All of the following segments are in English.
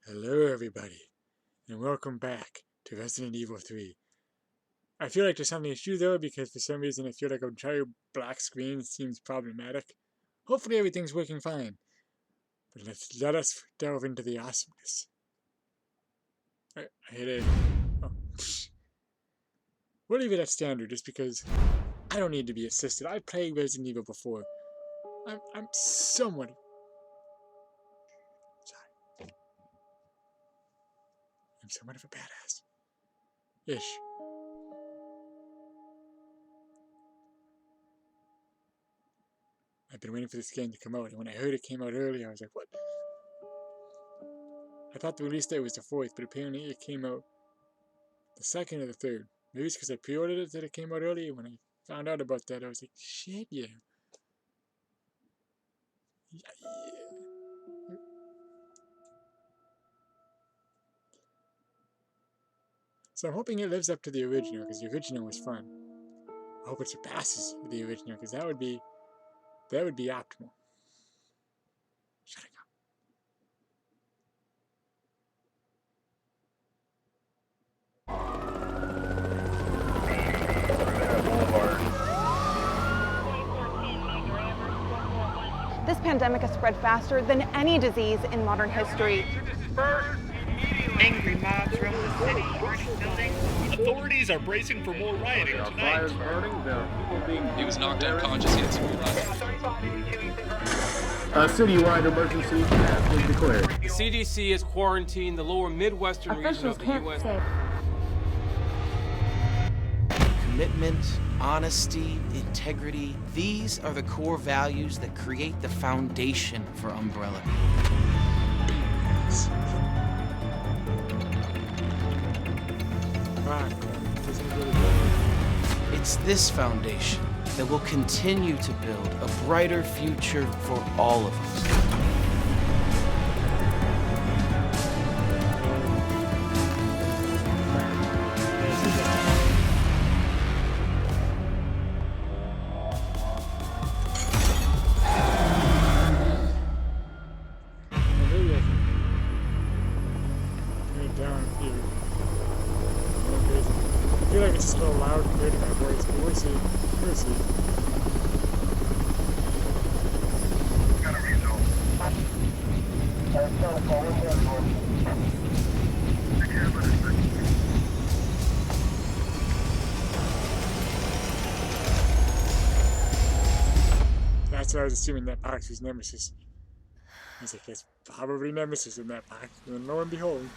Hello everybody, and welcome back to Resident Evil 3. I feel like there's something issue though, because for some reason I feel like a entire black screen seems problematic. Hopefully everything's working fine, but let us delve into the awesomeness. I hit it. Oh. We'll leave it at standard just because I don't need to be assisted. I played Resident Evil before. I'm somewhat... Sorry. I'm somewhat of a badass. Ish. I've been waiting for this game to come out, and when I heard it came out early, I was like, what? I thought the release date was the 4th, but apparently it came out the 2nd or the 3rd. Maybe it's because I pre-ordered it that it came out early. When I found out about that, I was like, shit, yeah. So I'm hoping it lives up to the original, because the original was fun. I hope it surpasses the original, because that would be optimal. Shutting up. This pandemic has spread faster than any disease in modern history. Angry mobs roam the city, burning buildings. Authorities are bracing for more rioting tonight. He was knocked unconscious. He had severe A citywide emergency has been declared. The CDC has quarantined the lower Midwestern region of the U.S. Commitment, honesty, integrity, these are the core values that create the foundation for Umbrella. It's this foundation that will continue to build a brighter future for all of us. I feel like it's just a little loud compared to my voice, but we'll see. We'll see. That's what I was assuming that box was Nemesis. I was like, there's probably Nemesis in that box, and lo and behold.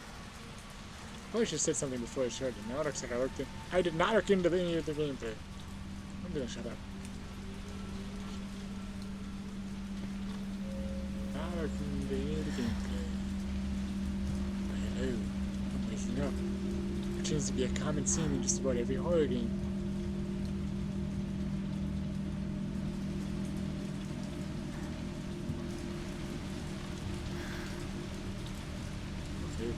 Probably should have said something before I started. Now it looks like I did not look into any of the gameplay. I'm gonna shut up. Not looking into any of the gameplay. Hello, I'm waking up. It seems to be a common theme in just about every horror game. Okay.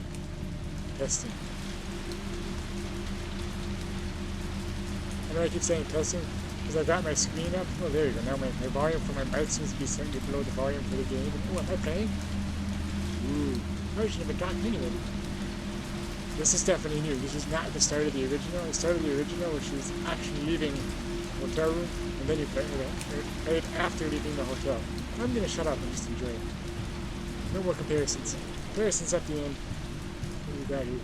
Testing. I know I keep saying testing because I got my screen up. Oh, there you go. Now my volume for my mic seems to be slightly below the volume for the game. Oh, am I playing? Ooh. I shouldn't have been talking anyway. This is definitely new. This is not the start of the original. The start of the original, which is actually leaving the hotel room, and then you play it after leaving the hotel. I'm going to shut up and just enjoy it. No more comparisons. Comparisons at the end. What do we got here?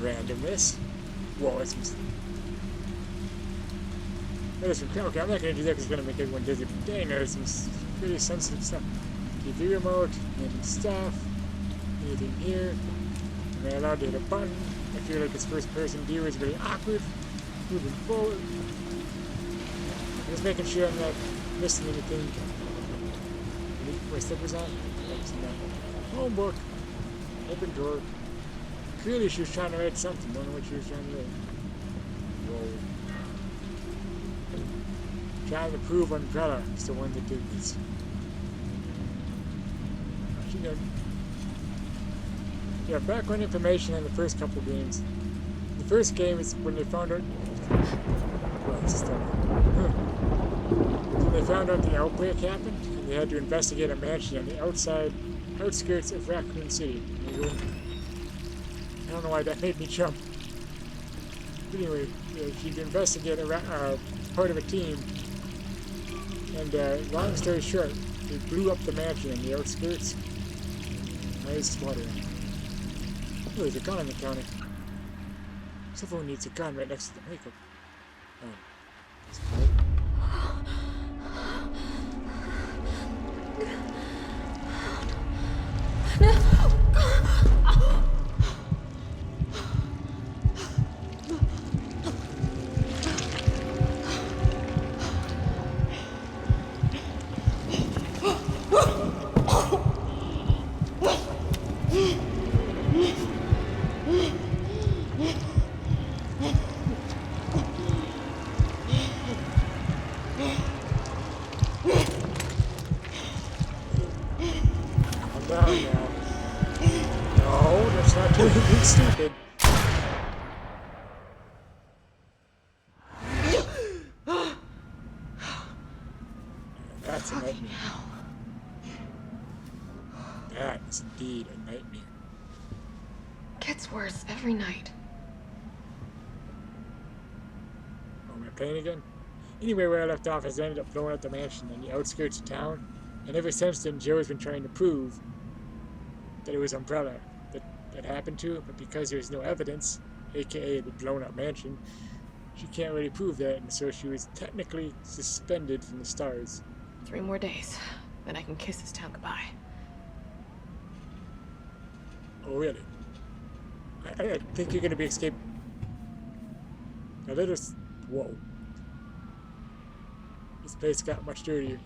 Randomness. Whoa, it's just... Okay, I'm not going to do that because it's going to make everyone dizzy. But dang, there's some pretty sensitive stuff. TV remote, and stuff. Anything here. Am I allowed to hit a button? I feel like this first person view is really awkward. Moving forward. I'm just making sure I'm not missing anything. My slippers on? Home book. Open door. Clearly she was trying to write something. Don't know what she was trying to write. Whoa. Trying to prove Umbrella is the one that did this. Yeah, background information on the first couple games. The first game is when they found out... Well, this is when they found out the outbreak happened, and they had to investigate a mansion on the outside outskirts of Raccoon City. I don't know why that made me jump. But anyway, she'd investigate part of a team. And long story short, they blew up the mansion in the outskirts. Nice water. Oh, there's a gun on the counter. Someone needs a gun right next to the makeup. Oh. That's cool. Down now. No, that's not doing anything stupid. That's a nightmare. That is indeed a nightmare. Gets worse every night. Oh, am I playing again? Anyway, where I left off is I ended up blowing up the mansion on the outskirts of town. And ever since then, Joe's been trying to prove that it was Umbrella that happened to, but because there's no evidence, aka the blown up mansion, she can't really prove that, and so she was technically suspended from the stars. 3 more days, then I can kiss this town goodbye. Oh, really? I think you're gonna be escaping. Now let us. Whoa. This place got much dirtier.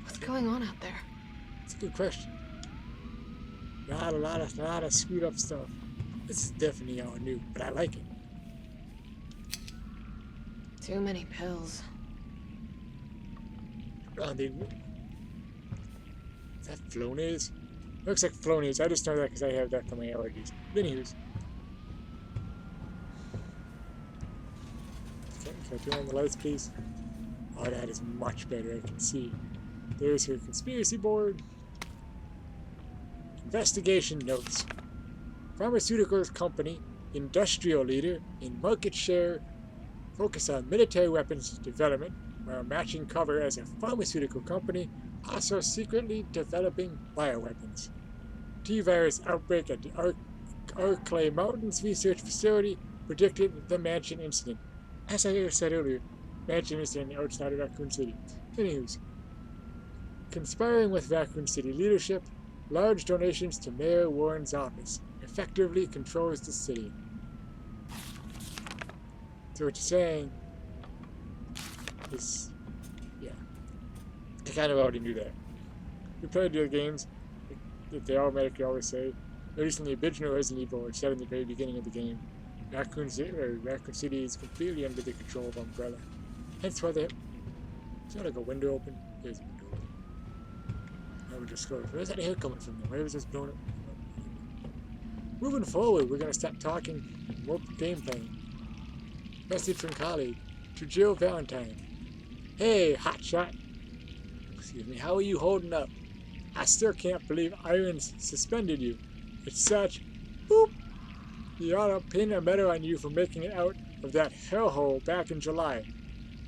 What's going on out there? It's a good question. A lot of screwed up stuff. This is definitely all new, but I like it. Too many pills. Is that Flonase? Looks like Flonase. I just know that because I have that for my allergies. Anyways. Can I turn on the lights, please? Oh, that is much better. I can see. There's her conspiracy board. Investigation notes. Pharmaceuticals company, industrial leader in market share, focus on military weapons development, while matching cover as a pharmaceutical company, also secretly developing bioweapons. T-virus outbreak at the Arklay Mountains Research Facility predicted the mansion incident. As I said earlier, mansion incident outside of Raccoon City. Anyways, conspiring with Raccoon City leadership, large donations to Mayor Warren's office, effectively controls the city. So what you're saying is, yeah, I kind of already knew that. We played the other games that they automatically always say, at least in the original Resident Evil, it said in the very beginning of the game, Raccoon City is completely under the control of Umbrella. Hence why they... Is there like a window open? There's a window open. I would just go, where's that air coming from? Where was this blown up? Moving forward, we're going to start talking more game playing. Message from colleague to Jill Valentine. Hey, hotshot. Excuse me, how are you holding up? I still can't believe Irons suspended you. It's such... Boop! You ought to pin a medal on you for making it out of that hellhole back in July.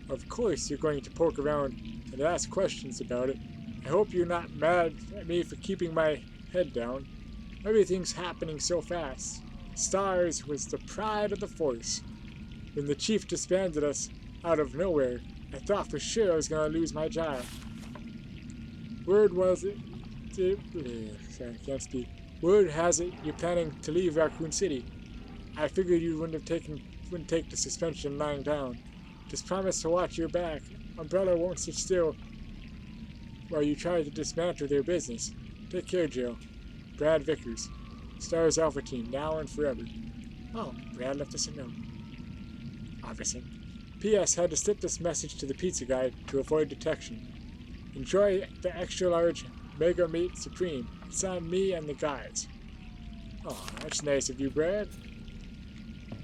Of course you're going to poke around and ask questions about it. I hope you're not mad at me for keeping my head down. Everything's happening so fast. STARS was the pride of the force. When the chief disbanded us out of nowhere, I thought for sure I was going to lose my job. Word was it... Sorry, I can't speak. Word has it you're planning to leave Raccoon City. I figured you wouldn't take the suspension lying down. Just promise to watch your back. Umbrella won't sit still while you try to dismantle their business. Take care, Jill. Brad Vickers. STARS Alpha Team, now and forever. Oh, Brad left us a note. Obviously. P.S. Had to slip this message to the pizza guy to avoid detection. Enjoy the extra large Mega Meat Supreme. It's on me and the guys. Oh, that's nice of you, Brad.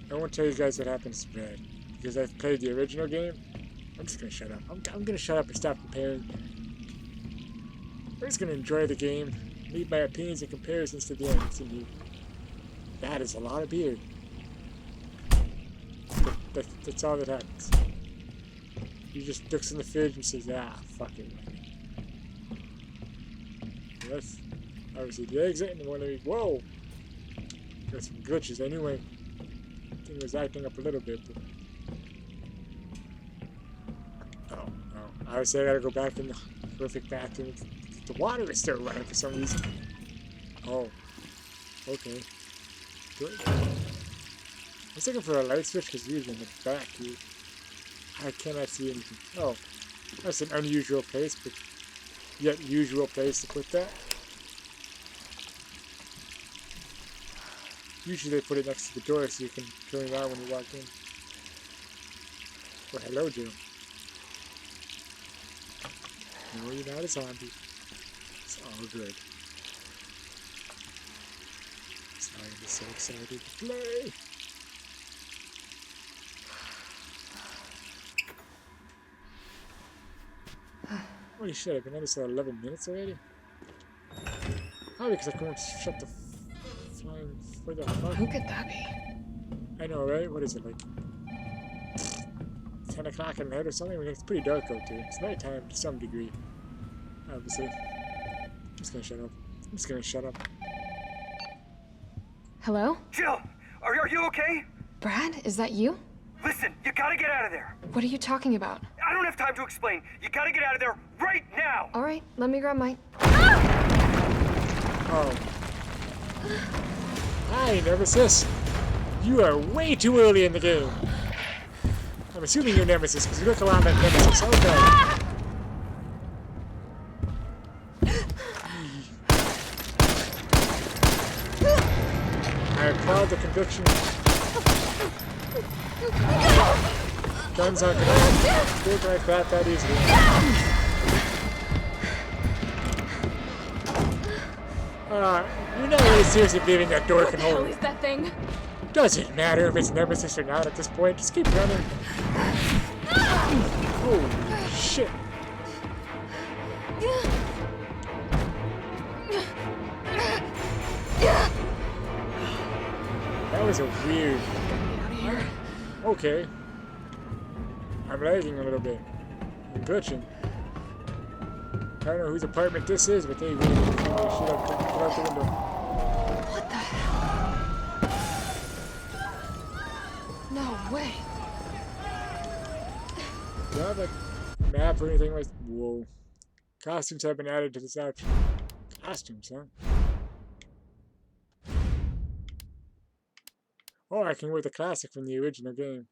I won't tell you guys what happens to Brad, because I've played the original game. I'm just gonna shut up. I'm gonna shut up and stop comparing. I'm just gonna enjoy the game, leave my opinions and comparisons to the end. Continue. That is a lot of beer. That's all that happens. He just looks in the fridge and says, ah, fuck it. That's obviously the exit, and one of these. Whoa! Got some glitches anyway. I think it was acting up a little bit. But... oh, no. Obviously, I gotta go back in the perfect bathroom. The water is still running for some reason. Oh. Okay. Good. I was looking for a light switch because usually in the back here. I cannot see anything. Oh. That's an unusual place, but yet usual place to put that. Usually they put it next to the door so you can turn it on when you walk in. Well, hello, Joe. No, you're not a zombie. It's all good. Sorry, I'm so excited to play. Holy shit, I've been at this for 11 minutes already? Probably because I couldn't shut the flying for the fuck. Who could that be? I know, right? What is it, like 10 o'clock at night or something? I mean, it's pretty dark out there. It's nighttime to some degree, obviously. I'm just gonna shut up. I'm just gonna shut up. Hello? Jill, are you okay? Brad, is that you? Listen, you gotta get out of there. What are you talking about? I don't have time to explain. You gotta get out of there right now. All right, let me grab my... Oh. Hi, Nemesis. You are way too early in the game. I'm assuming you're Nemesis because you look a lot like Nemesis. Okay. I applaud the conviction. Guns aren't gonna work like that easily. You're not really seriously believing that door can hold. What the hell is that thing? Doesn't matter if it's Nemesis or not at this point. Just keep running. Holy shit. That was a weird... okay. I'm lagging a little bit. I'm glitching. I don't know whose apartment this is, but they really shit up the window. What the hell? No way. Do you have like a map or anything like that? Whoa. Costumes have been added to this option. Costumes, huh? Oh, I can wear the classic from the original game.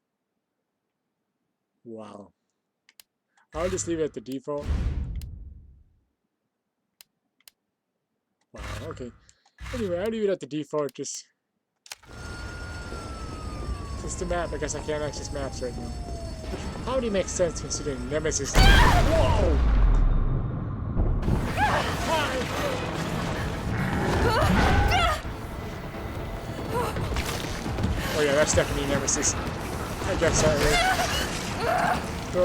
Wow. I'll just leave it at the default. Wow, okay. Anyway, I'll leave it at the default, just the map. I guess I can't access maps right now. Which probably makes sense considering Nemesis. Whoa! Oh yeah, that's definitely Nemesis. I guess that way. So,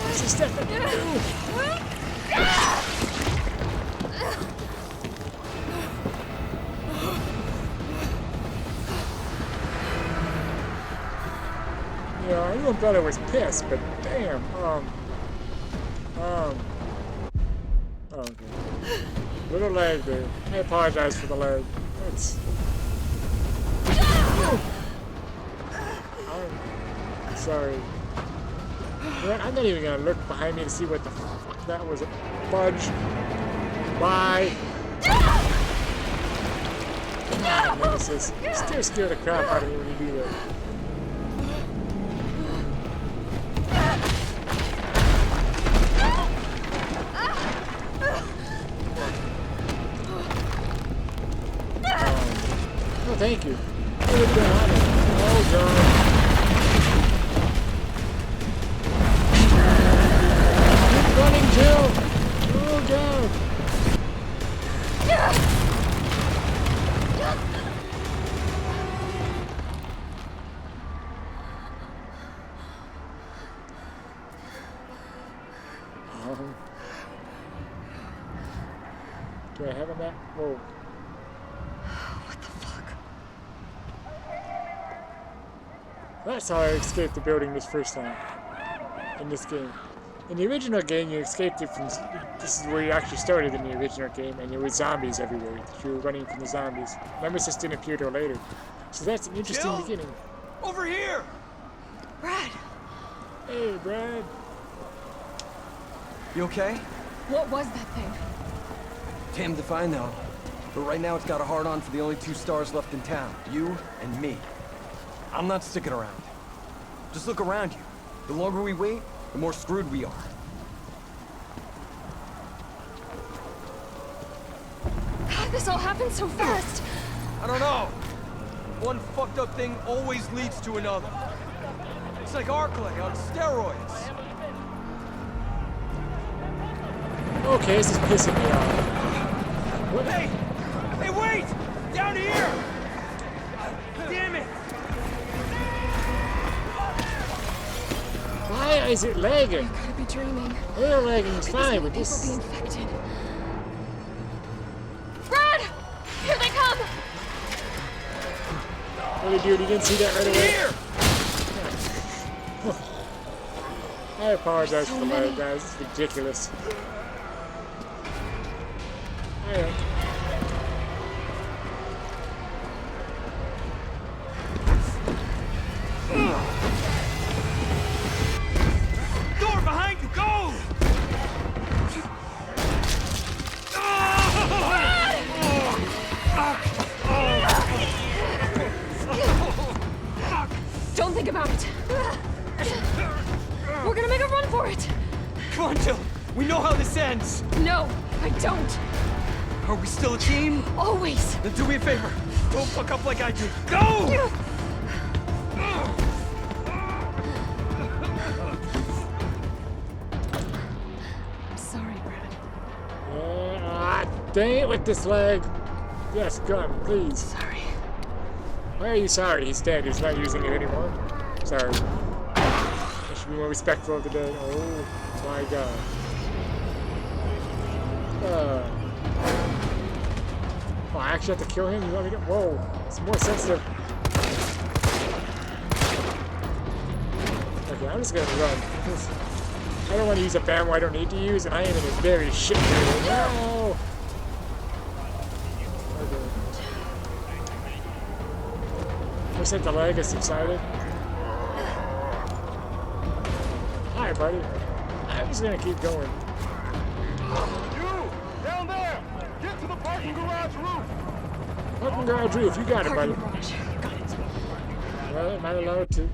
this is definitely yeah, I even thought I was pissed, but damn, okay. Little lag there. I apologize for the lag. It's... I'm sorry. I'm not even gonna look behind me to see what the fuck that was. Fudge. Bye. Come on, Nemesis. Still scare the crap out of me when you do that. Oh, thank you. What is going on? Oh, God. Keep running, Jill! Oh, God. Do I have a map? Whoa. What the fuck? That's how I escaped the building this first time. In this game. In the original game, you escaped it from... This is where you actually started in the original game, and there were zombies everywhere. You were running from the zombies. Nemesis didn't appear till later. So that's an interesting beginning. Over here! Brad! Hey, Brad. You okay? What was that thing? Damned if I know. But right now it's got a hard-on for the only 2 stars left in town. You and me. I'm not sticking around. Just look around you. The longer we wait, the more screwed we are. God, this all happened so fast! I don't know. One fucked up thing always leads to another. It's like Arclay on steroids. Okay, this is pissing me off. What? Hey! Hey, wait! Down here! Damn it! Why is it lagging? I could be dreaming. Real lagging is fine, but People this... be infected. Brad! Here they come! What did you do? You didn't see that right away? Here! I apologize for the lag, guys. It's ridiculous. Alright. Door behind you! Go! Don't think about it. We're gonna make a run for it. Come on, Jill. We know how this ends. No, I don't. Are we still a team? Always. Then do me a favor. Don't fuck up like I do. Go! I'm sorry, Brad. Dang it with this leg. Yes, gun, please. Sorry. Why are you sorry? He's dead. He's not using it anymore. Sorry. I should be more respectful of the dead. Oh my god. Oh, I actually have to kill him? You want me to? Whoa. It's more sensitive. Okay, I'm just gonna run. I don't want to use a ammo I don't need to use, and I am in a very shit mood. No! Okay. Looks like the lag has subsided. Hi, buddy. I'm just gonna keep going. You! Down there! Get to the parking garage roof! Parking garage roof, you got it, buddy. Parking garage. Got it. Well, am I allowed to?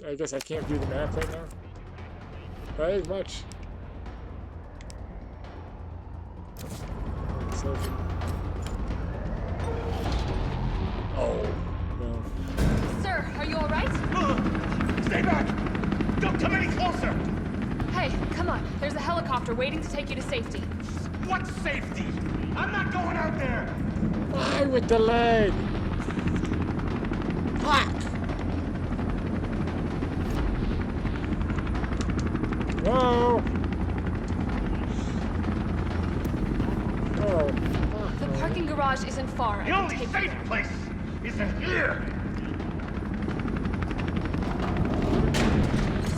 I guess I can't do the math right now. Not as much. So, oh, no. Sir, are you all right? Stay back! Don't come any closer! Hey, come on. There's a helicopter waiting to take you to safety. What safety? I'm not going out there! Why with the leg? Fuck! Whoa! Oh. The parking garage isn't far. I The can only take safe place is in here!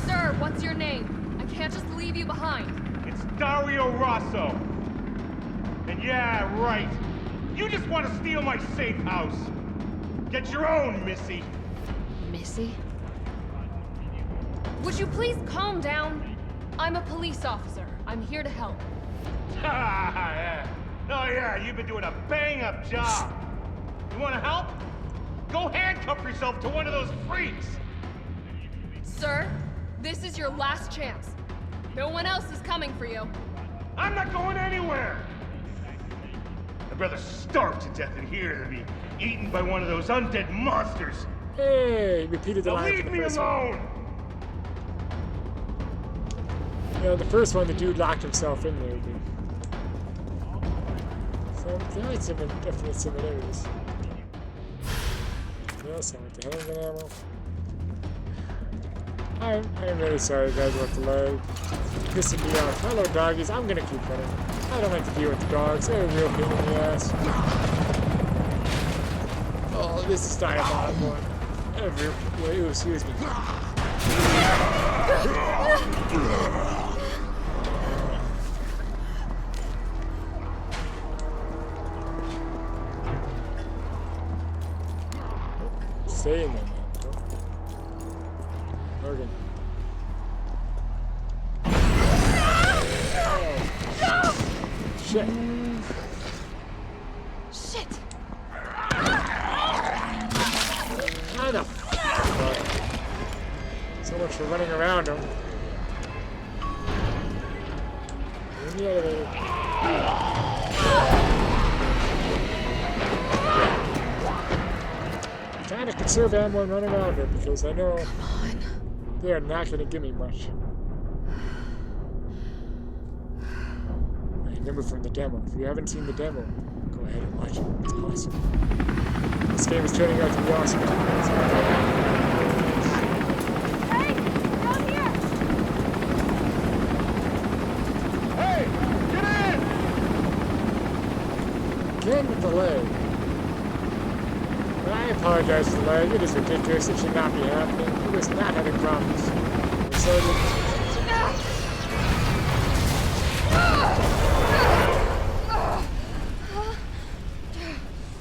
Sir, what's your name? I can't just leave you behind. It's Dario Rosso. And yeah, right. You just want to steal my safe house. Get your own, Missy. Missy? Would you please calm down? I'm a police officer. I'm here to help. Yeah. Oh yeah, you've been doing a bang-up job. You want to help? Go handcuff yourself to one of those freaks. Sir, this is your last chance. No one else is coming for you. I'm not going anywhere. I'd rather starve to death in here than be eaten by one of those undead monsters. Hey, repeated the Now line leave from me the first one. alone. You know, the first one, the dude locked himself in there. So there are some definite similarities. Yes, I went to handgun ammo. I'm really sorry, guys, about the lag. pissing me off. Hello, doggies. I'm gonna keep running. I don't like to deal with the dogs. They're a real pain in the ass. Oh, this is diabolical. Wait, excuse me. Saying that, man. Morgan. Oh. Shit. Shit! How the fuck? So much for running around him. Get me out of there. I'm trying to conserve ammo and run around it because I know they are not going to give me much. I remember from the demo. If you haven't seen the demo, go ahead and watch it. It's awesome. This game is turning out to be awesome. Hey! Down here! Hey! Get in! Again with the leg. I apologize for the lag. It is ridiculous. It should not be happening. It was not having problems. So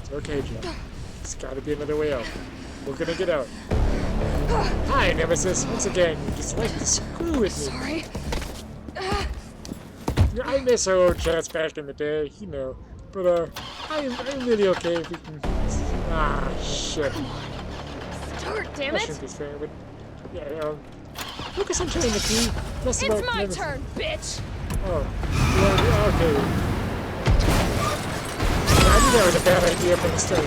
it's okay, Joe. There's gotta be another way out. We're gonna get out. Hi, Nemesis. Once again, you just like to screw with me. Sorry. I miss our old chats back in the day, you know. But, I'm really okay if we can... Ah, shit. Start, damn That it! shouldn't be fair, but... Yeah, focus on turning the key. Less It's about my Nemesis. turn, bitch! Oh. Yeah, okay. Yeah, I knew that was a bad idea from the start.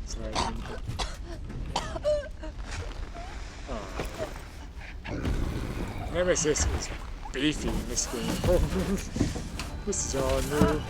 Sorry. Nemesis is beefy in this game. This is all new.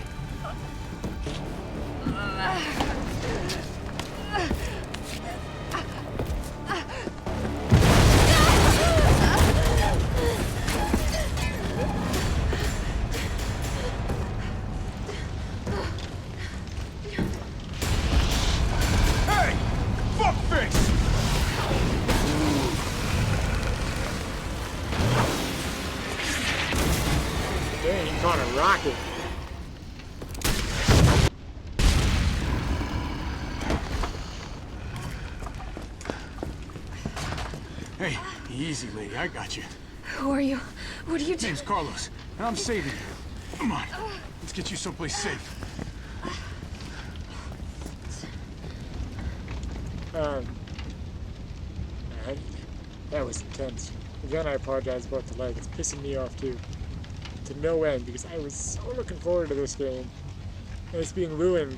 Hey! Fuckface! Dang, he caught a rocket. Hey, easy, lady. I got you. Who are you? What are you doing? Name's Carlos, and I'm saving you. Come on. Let's get you someplace safe. Man, that was intense. Again, I apologize about the lag. It's pissing me off too. To no end, because I was so looking forward to this game. And it's being ruined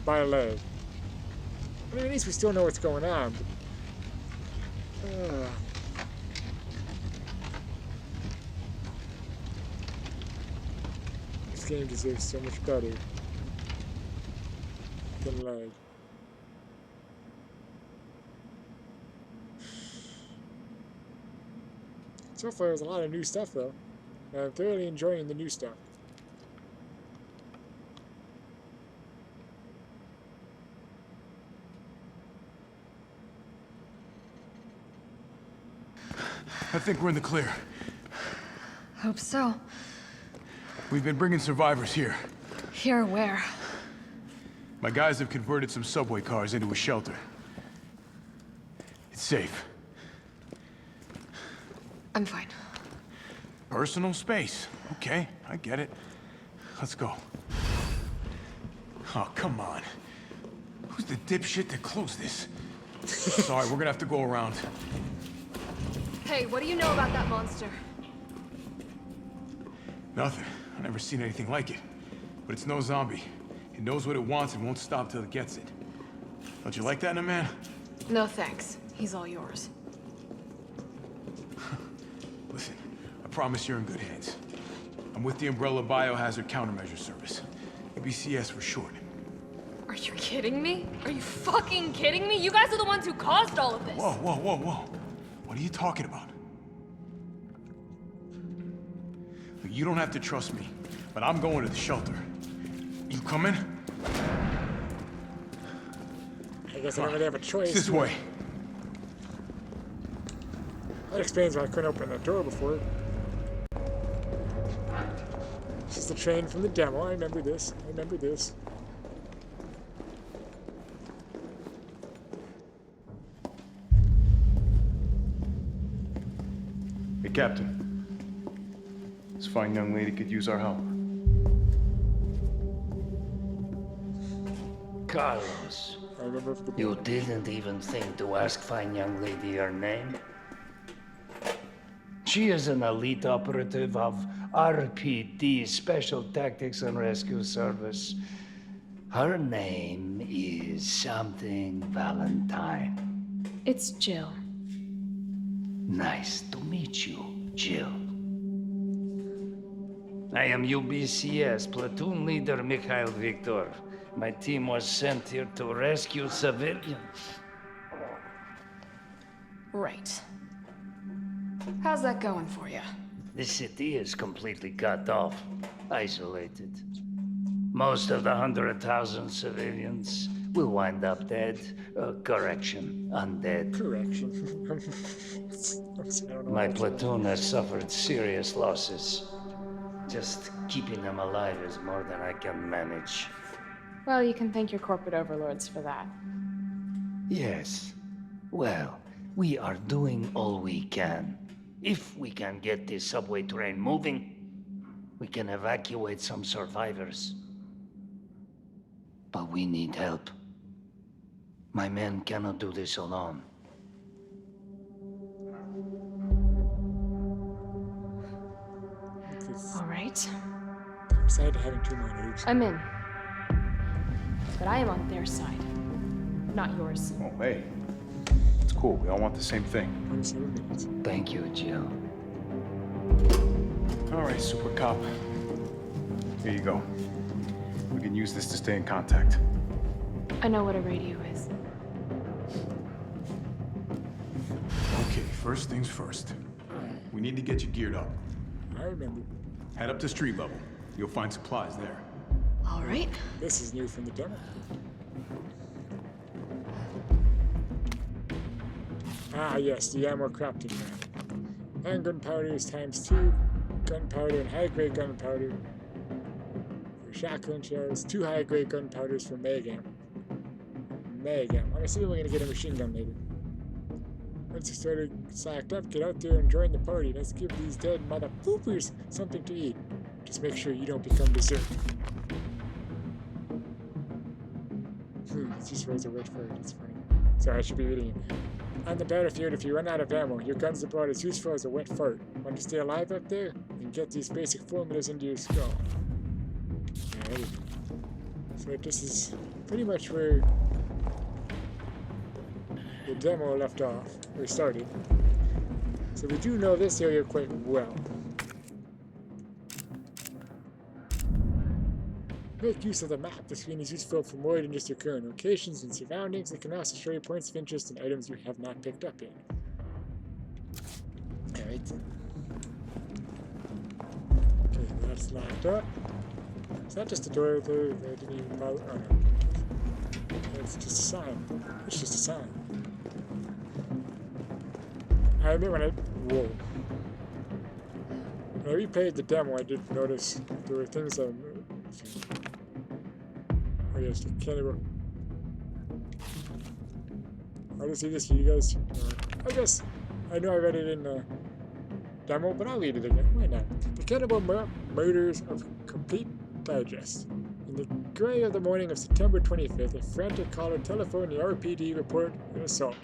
by a lag. I mean, at least we still know what's going on. But, this game deserves so much better than lag. So far, there's a lot of new stuff, though. And I'm thoroughly enjoying the new stuff. I think we're in the clear. Hope so. We've been bringing survivors here. Here where? My guys have converted some subway cars into a shelter. It's safe. I'm fine. Personal space. Okay, I get it. Let's go. Oh, come on. Who's the dipshit that closed this? Sorry, we're gonna have to go around. Hey, what do you know about that monster? Nothing. I've never seen anything like it. But it's no zombie. It knows what it wants and won't stop till it gets it. Don't you like that in a man? No thanks. He's all yours. promise you're in good hands. I'm with the Umbrella Biohazard Countermeasure Service. ABCS for short. Are you kidding me? Are you fucking kidding me? You guys are the ones who caused all of this. Whoa, whoa, whoa, whoa. What are you talking about? Look, you don't have to trust me, but I'm going to the shelter. You coming? I guess I don't really have a choice. This way. That explains why I couldn't open that door before. This is the train from the demo. I remember this. I remember this. Hey, Captain. This fine young lady could use our help. Carlos, I remember the you didn't even think to ask fine young lady her name? She is an elite operative of RPD, Special Tactics and Rescue Service. Her name is something Valentine. It's Jill. Nice to meet you, Jill. I am UBCS Platoon Leader Mikhail Viktor. My team was sent here to rescue civilians. Right. How's that going for you? The city is completely cut off, isolated. Most of the 100,000 civilians will wind up dead. Correction, undead. correction. My platoon has suffered serious losses. Just keeping them alive is more than I can manage. Well, you can thank your corporate overlords for that. Yes. Well, we are doing all we can. If we can get this subway train moving, we can evacuate some survivors. But we need help. My men cannot do this alone. All right. I'm excited to having two more noobs. I'm in. But I am on their side, not yours. Oh, hey. It's cool. We all want the same thing. 27 minutes. Thank you, Jill. All right, Super Cop. Here you go. We can use this to stay in contact. I know what a radio is. Okay, first things first. We need to get you geared up. I remember. Head up to street level. You'll find supplies there. All right. This is new from the demo. Ah, yes, the ammo crafting map. Handgun powders ×2, gunpowder and high-grade gunpowder for shotgun shells, 2 high-grade gunpowders for Megam. I'm assuming we're gonna get a machine gun later. Once you started slacked up, get out there and join the party. Let's give these dead mother poopers something to eat. Just make sure you don't become dessert. It just raised a word for it. It's funny. Sorry, I should be reading it. On the battlefield, if you run out of ammo, your gun's about as useful as a wet fart. Want to stay alive up there? Then get these basic formulas into your skull. Alrighty. So this is pretty much where the demo left off, or started. So we do know this area quite well. Make use of the map. The screen is useful for more than just your current locations and surroundings. It can also show you points of interest and items you have not picked up yet. Alright. Okay, that's locked up. Is that just a door there that I didn't even bother? Oh no. It's just a sign. It's just a sign. I admit when I... Whoa. When I replayed the demo, I did notice there were things that... Oh yes, the cannibal. I'll just leave this for you guys. I guess I know I read it in the demo, but I'll read it again. Why not? The Cannibal Murders of Complete Digest. In the gray of the morning of September 25th, a frantic caller telephoned the RPD report an assault.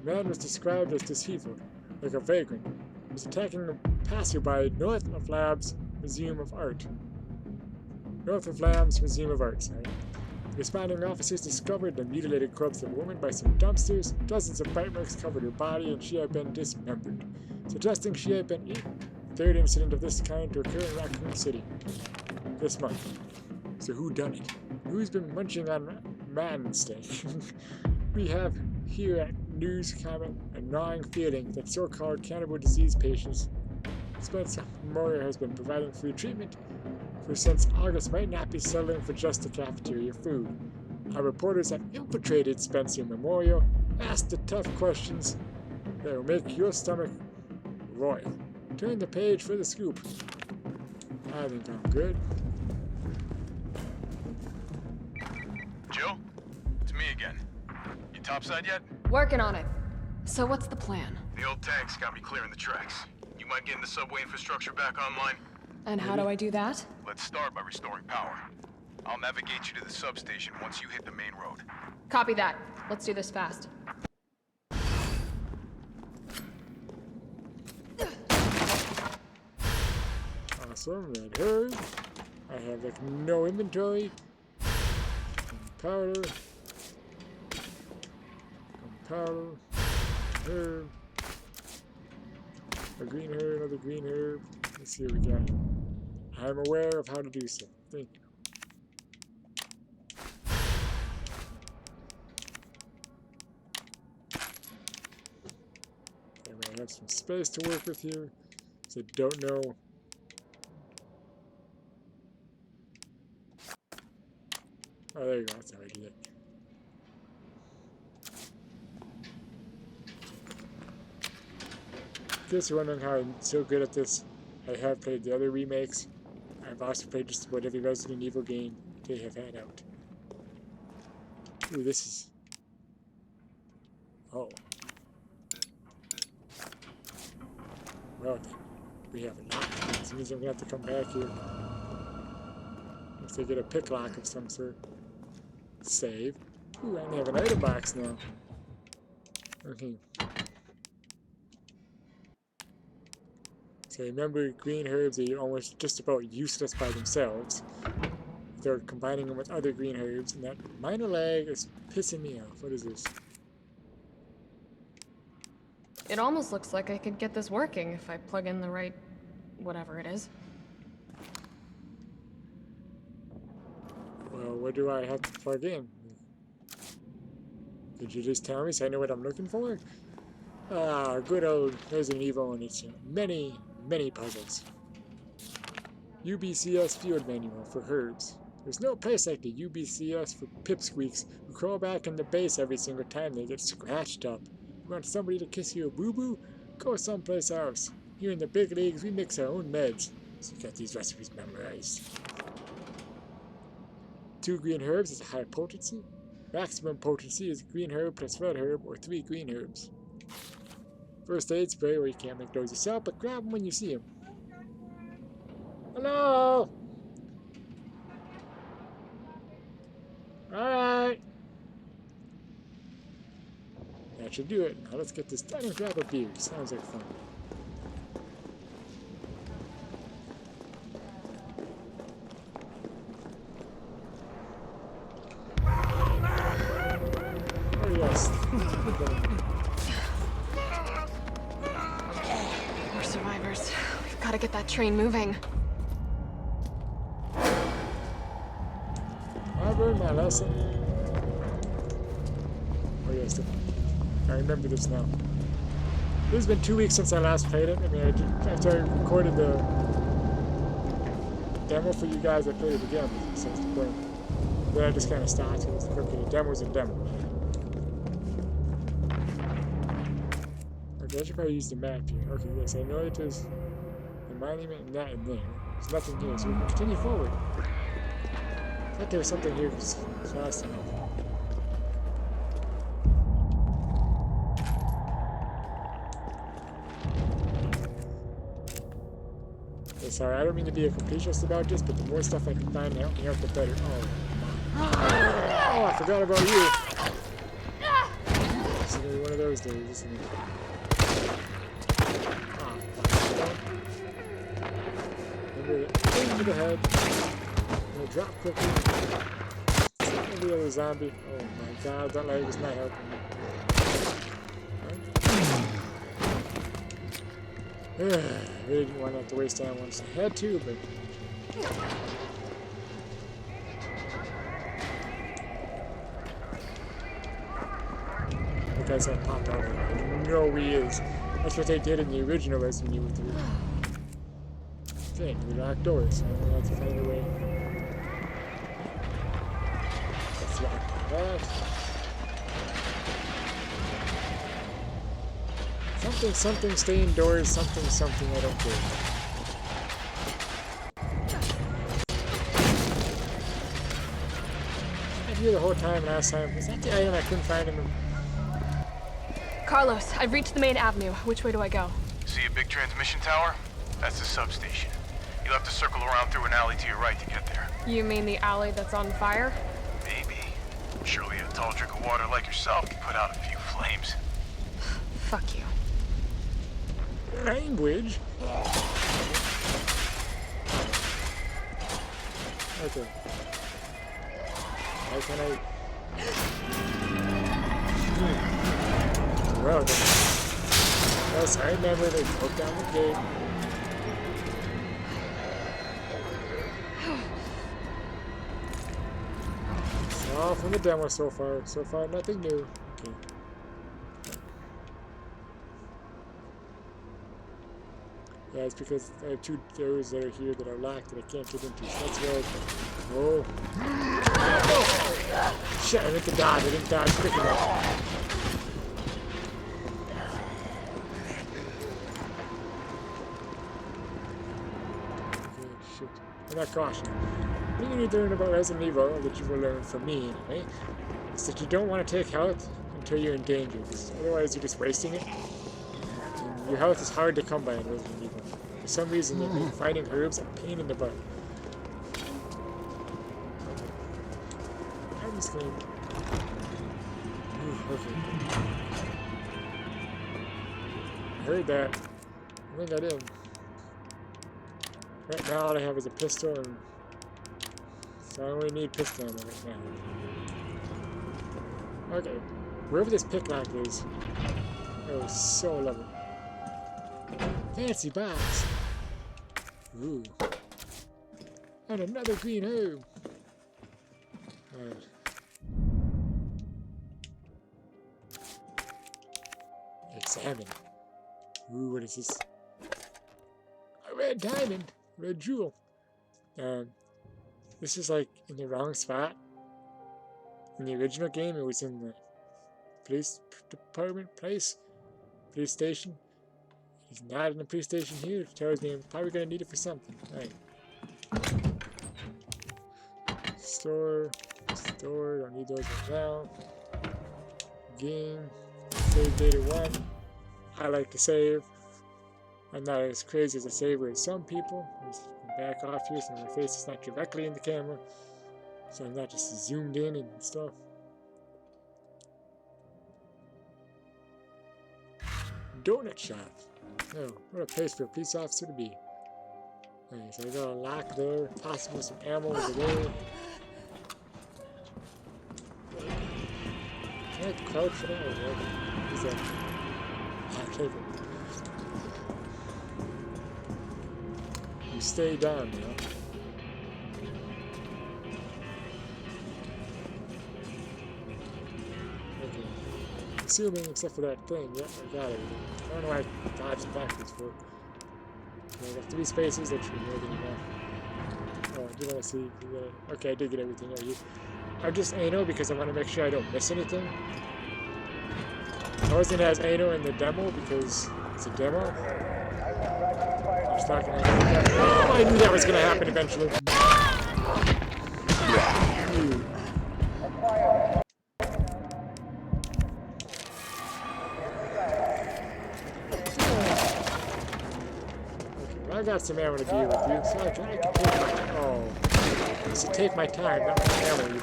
The man was described as deceitful, like a vagrant. He was attacking a passerby north of Lamb's Museum of Art. Sorry. The responding officers discovered the mutilated corpse of a woman by some dumpsters. Dozens of bite marks covered her body, and she had been dismembered, suggesting she had been eaten. third incident of this kind to occur in Raccoon City this month. So who done it? Who's been munching on man steak? We have here at News Comment a gnawing feeling that so-called cannibal disease patients Spencer Memorial has been providing free treatment for since August might not be settling for just the cafeteria food. Our reporters have infiltrated Spencer Memorial, asked the tough questions that will make your stomach royal. Turn the page for the scoop. I think I'm good. Jill? It's me again. You topside yet? Working on it. So what's the plan? The old tanks got me clearing the tracks. You mind getting the subway infrastructure back online? And how do I do that? Let's start by restoring power. I'll navigate you to the substation once you hit the main road. Copy that. Let's do this fast. Awesome, red herb. I have like no inventory. Powder. Powder. Herb. A green herb, another green herb. Let's see what we got. I'm aware of how to do so. Thank you. Okay, I have some space to work with here. So don't know. Oh, there you go. That's how I do it. In case you're wondering how I'm so good at this, I have played the other remakes. I've also played just about every Resident Evil game they have had out. Ooh, this is... Oh. Well then, we have a lock. That means I'm gonna have to come back here. If they get a pick lock of some sort. Save. Ooh, I only have an item box now. Okay. So remember, green herbs are almost just about useless by themselves. They're combining them with other green herbs, and that minor lag is pissing me off. What is this? It almost looks like I could get this working if I plug in the right... whatever it is. Well, what do I have to plug in? Could you just tell me so I know what I'm looking for? Ah, good old Resident Evil and its many puzzles. UBCS field manual for herbs. There's no place like the UBCS for pipsqueaks who crawl back in the base every single time they get scratched up. You want somebody to kiss your boo-boo? Go someplace else. Here in the big leagues, we mix our own meds. So you got these recipes memorized. 2 green herbs is a high potency. Maximum potency is green herb plus red herb or 3 green herbs. First aid spray, well, you can't make those yourself, but grab them when you see them. Hello! Alright! That should do it. Now let's get this done and grab a beer. Sounds like fun. Oh yes. We're survivors. We've got to get that train moving. I learned my lesson. Oh yes, I remember this now. It's been 2 weeks since I last played it. I mean, after I recorded the demo for you guys, I played it again. So it's the point. Then I just kind of stopped. It was like, okay, the demo's a demo. Okay, I should probably use the map here. Okay, yes, I know it is the monument and that and there. There's nothing here, so we can continue forward. I thought there was something here last time. Okay, sorry, I don't mean to be a completionist about this, but the more stuff I can find to help me out, the better. Oh, I forgot about you. This is gonna be one of those days, isn't it? Ah, remember to aim to the head. I'm gonna drop quickly. The other zombie. Oh my god, that leg is not helping me. Really didn't want to have to waste time once I had to, but... The guy's gonna pop out. I know he is. That's what they did in the original Resident Evil 3. Thing, we locked doors, so I'm gonna have to find a way. Let's lock that. Something, stay indoors, something, I don't care. I knew the whole time last time. Was that the item I couldn't find in the... Carlos, I've reached the main avenue. Which way do I go? See a big transmission tower? That's the substation. You'll have to circle around through an alley to your right to get there. You mean the alley that's on fire? Maybe. Surely a tall drink of water like yourself can put out a few flames. Fuck you. Language? Okay. How can I... Well then. Yes, I remember they broke down the gate. It's all from the demo so far. So far, nothing new. Okay. Yeah, it's because I have two doors that are here that are locked that I can't get into. So that's where I... Oh. Shit, I meant to dodge. I didn't dodge quick enough. Not caution. What you need to learn about Resident Evil, that you will learn from me anyway, is that you don't want to take health until you're in danger, because otherwise you're just wasting it. And your health is hard to come by in Resident Evil. For some reason, they make finding herbs a pain in the butt. I'm just going... Ooh, okay. I heard that. I think I did. Right now all I have is a pistol, and so I only need pistol ammo right now. Okay, wherever this pick lock is, oh, so lovely. Fancy box. Ooh. And another green herb. Alright. Examine. Ooh, what is this? A red diamond. Red jewel. This is like in the wrong spot. In the original game, it was in the police department police station. It's not in the police station here. It tells me I'm probably gonna need it for something. Alright. Store. Don't need those right now. Game. Save data 1. I like to save. I'm not as crazy as a saver as some people. Just back off here so my face is not directly in the camera. So I'm not just zoomed in and stuff. Donut shop. Oh, what a place for a police officer to be. Alright, so I got a lock there. Possible some ammo over there. Can I crouch for that or what? Is that? I'll take it. You stay down, you know. Okay. Assuming, except for that thing, yep, I got everything. I don't know why I dodged backwards for. Okay, I got 3 spaces, that should be more than enough. Oh, do you want to see? Okay, I did get everything. I'm just anal because I want to make sure I don't miss anything. I wasn't as anal in the demo because it's a demo. Oh, I knew that was going to happen eventually. Okay, well, I got some ammo to deal with you, so I can take my... Oh. So take my time, not my ammo.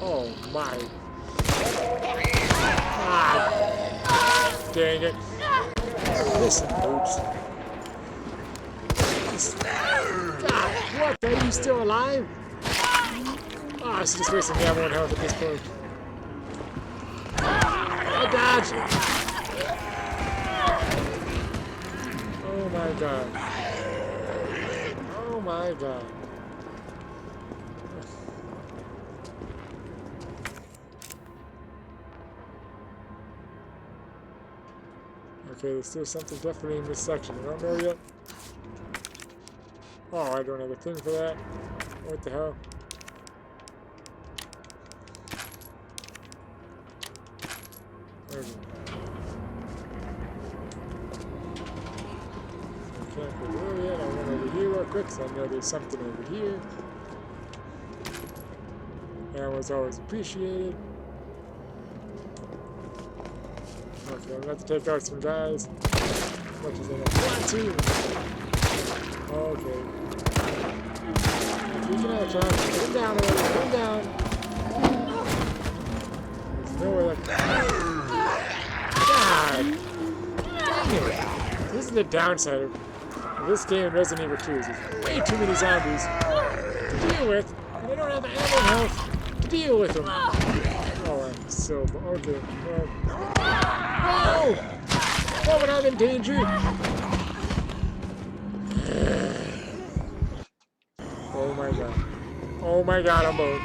Oh, my. Ah. Dang it. Listen, dudes. God, what? Are you still alive? Ah, it's just wasting ammo and health at this point. I dodged. god. Oh my god. Okay, there's still something definitely in this section. I don't know yet. Oh, I don't have a thing for that. What the hell? Okay. Can't go there yet. I went over here real quick, so I know there's something over here. That was always appreciated. Okay, I'm going to take out some guys. As much as I want to. Okay. You can have a chance. Put him down already. Put him down. There's nowhere that. God! Dang it! This is the downside of this game, Resident Evil 2. There's way too many zombies to deal with, and I don't have the ammo and health to deal with them. Oh, I'm so. Okay. No! Oh, but I'm in danger! Oh my god. Oh my god, I'm out.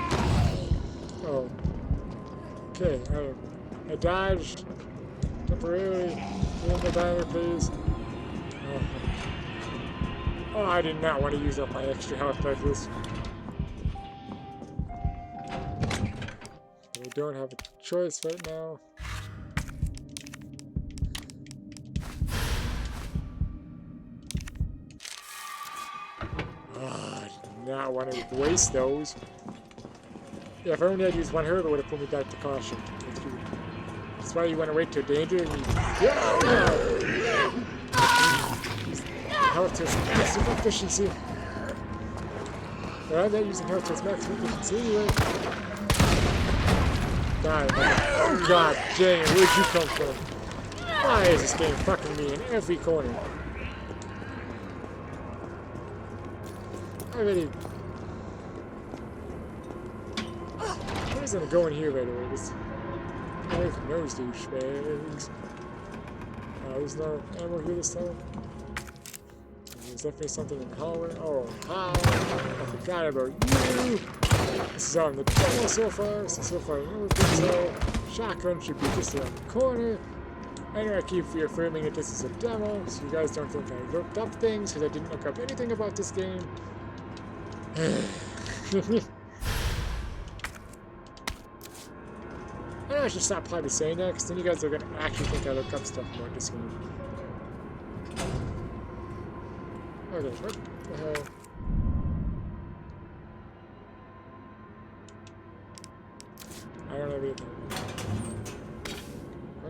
Oh. Okay, I dodged temporarily. One more timer, please. Oh, I did not want to use up my extra health like this. We don't have a choice right now. I did not want to waste those. Yeah, if I only had used one herb, it would have put me back to caution. That's why you want to wait till danger and you... Health test maximum efficiency. Well, I'm not using health test maximum efficiency anyway. Die. Oh god dang it, where'd you come from? Why is this game fucking me in every corner? I really... What is gonna go in here, by the way? This... Away from those douchebags. There's no ammo here this time. There's definitely something in the hallway. Oh, hi! I forgot about you! This is on the demo so far, so far I don't think so. Shotgun should be just around the corner. I know I keep reaffirming that this is a demo, so you guys don't think I looked up things, because I didn't look up anything about this game. I know I should stop probably saying that, because then you guys are going to actually think I look up stuff about this game. Okay, what the hell? I don't have anything.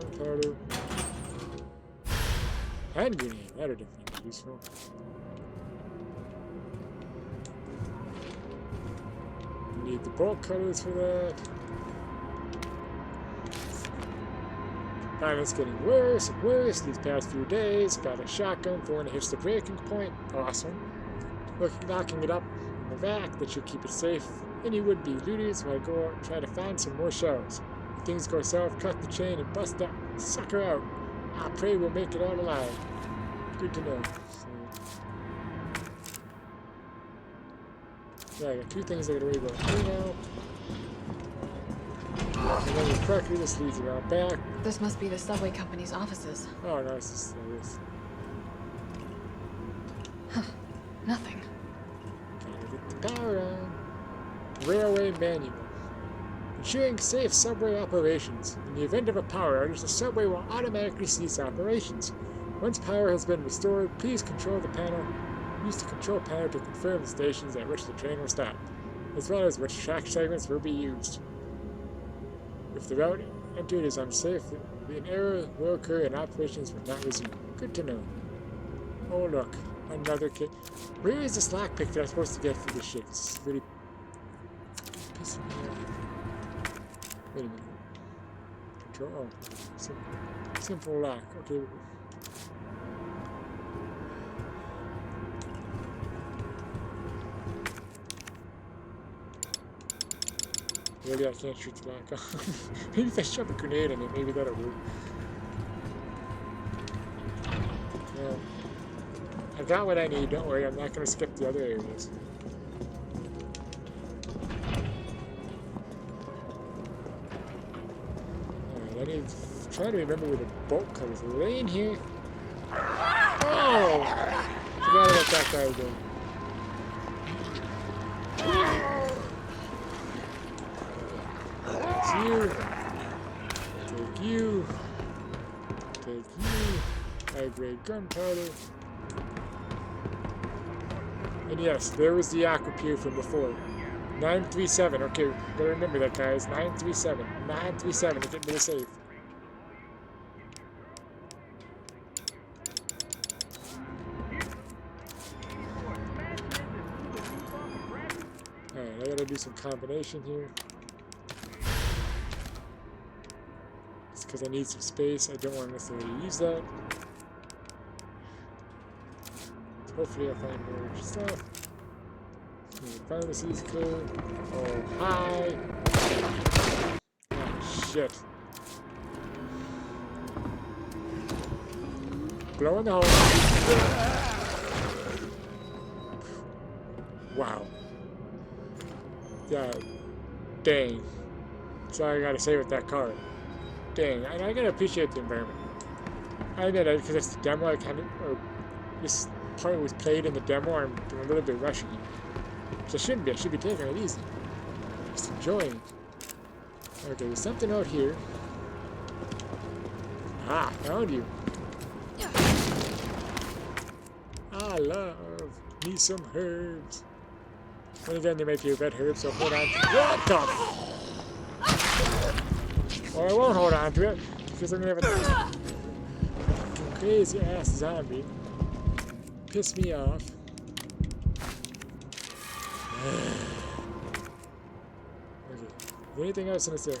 Gunpowder. Hand grenade, that would definitely be useful. Need the bolt cutters for that. It's getting worse and worse these past few days. Got a shotgun for when it hits the breaking point. Awesome. Knocking it up in the back, that should keep it safe. Any would-be looters while I go out and try to find some more shells. If things go south, cut the chain and bust that sucker out. I pray we'll make it out alive. Good to know. So, yeah, I got two things I gotta worry about here now. And then correctly, this leads around back. This must be the subway company's offices. Oh, no, it's this. Huh. Nothing. Gotta get the power on. Railway manual. Ensuring safe subway operations. In the event of a power outage, the subway will automatically cease operations. Once power has been restored, please control the panel. Use the control panel to confirm the stations at which the train will stop, as well as which track segments will be used. If the route entered is unsafe, an error will occur and operations will not resume. Good to know. Oh look, another kit. Where is this lockpick that I'm supposed to get for this shit? This is really pissing me off. Wait a minute. Control. Oh, simple lock. Okay. Maybe I can't shoot the lock off. Maybe if I shove a grenade in it, maybe that'll work. No. I got what I need, don't worry, I'm not gonna skip the other areas. Alright, I need to try to remember where the bolt cut is. Laying here. Oh! Forgot about that guy again. It's you. Take you. Take you. High-grade gunpowder. And yes, there was the Aquapure from before. 937. Okay, gotta remember that, guys. 937. 937 to get me to safe. Alright, I gotta do some combination here. It's because I need some space. I don't want to necessarily use that. Hopefully I'll find more stuff. Pharmacy's cool. Oh, hi! Oh, shit. Blow in the hole. Wow. Yeah. Dang. That's all I gotta say with that car. Dang. And I gotta appreciate the environment. I admit it, because it's the demo, I kind of... Or this part was played in the demo, I'm a little bit rushing it. So I shouldn't be. I should be taking it easy. Just enjoying it. Okay, there's something out here. Ah, found you. I love me some herbs. And again, they make you red herbs, so hold on to what the? Or I won't hold on to it, because I'm gonna have a crazy ass zombie piss me off. Okay. Anything else in this area?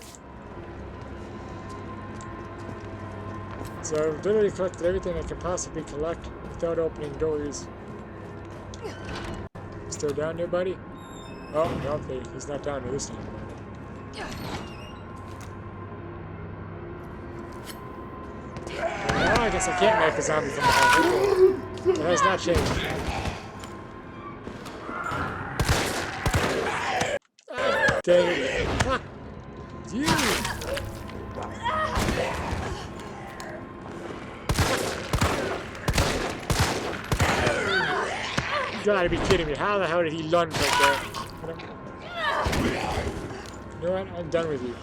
So I've literally collected everything I can possibly collect without opening doors. Still down there, buddy? Oh, no, okay. He's not down there this time. Well, I guess I can't make a zombie from behind. That has not changed. Dang it. Fuck you! You gotta be kidding me. How the hell did he lunge like that? You know what? I'm done with you.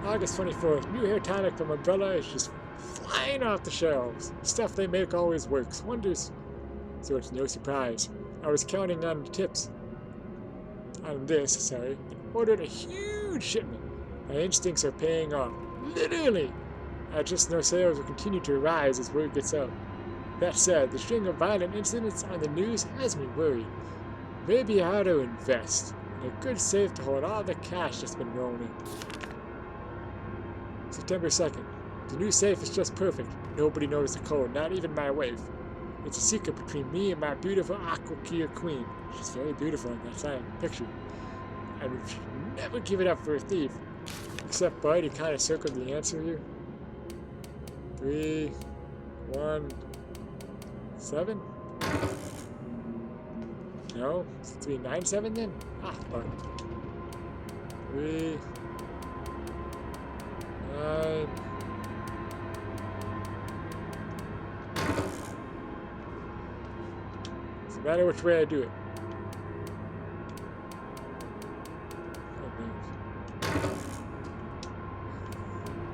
August 24th. New hair tonic from Umbrella is just flying off the shelves. The stuff they make always works wonders. So it's no surprise. I was counting on the tips. On this, sorry. And ordered a huge shipment. My instincts are paying off. Literally! I just know sales will continue to rise as word gets out. That said, the string of violent incidents on the news has me worried. Maybe I ought to invest in a good safe to hold all the cash that's been rolling in. September 2nd. The new safe is just perfect. Nobody knows the code, not even my wife. It's a secret between me and my beautiful Aquapure queen. She's very beautiful in that time picture. I would never give it up for a thief. Except Bud, he kind of circled the answer here. 3, 1, 7? No? 3, 9, 7 then? Ah, fuck. 3, 9. Doesn't matter which way I do it.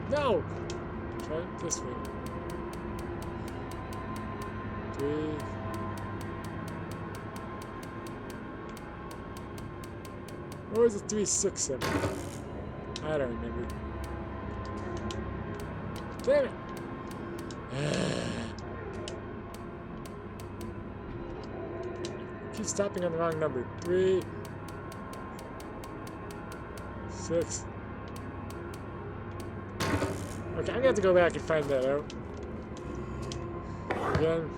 No! Try it this way. 3. Or is it 3, 6, 7? I don't remember. Damn it! Keep stopping on the wrong number. 3, 6. Okay, I'm gonna have to go back and find that out. Again.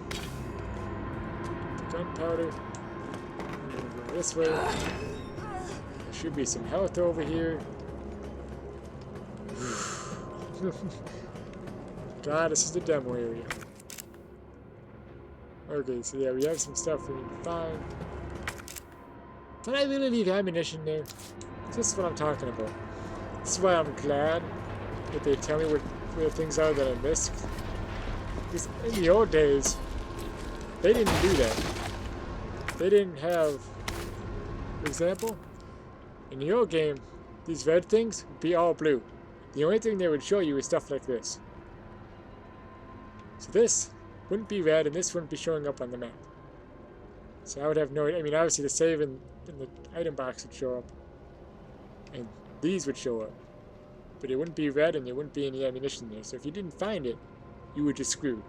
Gunpowder. Go this way. There should be some health over here. God, this is the demo area. Okay, so yeah, we have some stuff we need to find. Did I really leave ammunition there? This is what I'm talking about. This is why I'm glad that they tell me where things are that I missed. Because in the old days, they didn't do that. They didn't have, for example, in the old game, these red things would be all blue. The only thing they would show you is stuff like this. So this wouldn't be red, and this wouldn't be showing up on the map. So I would have no, I mean, obviously the save in the item box would show up, and these would show up. But it wouldn't be red, and there wouldn't be any ammunition there. So if you didn't find it, you were just screwed.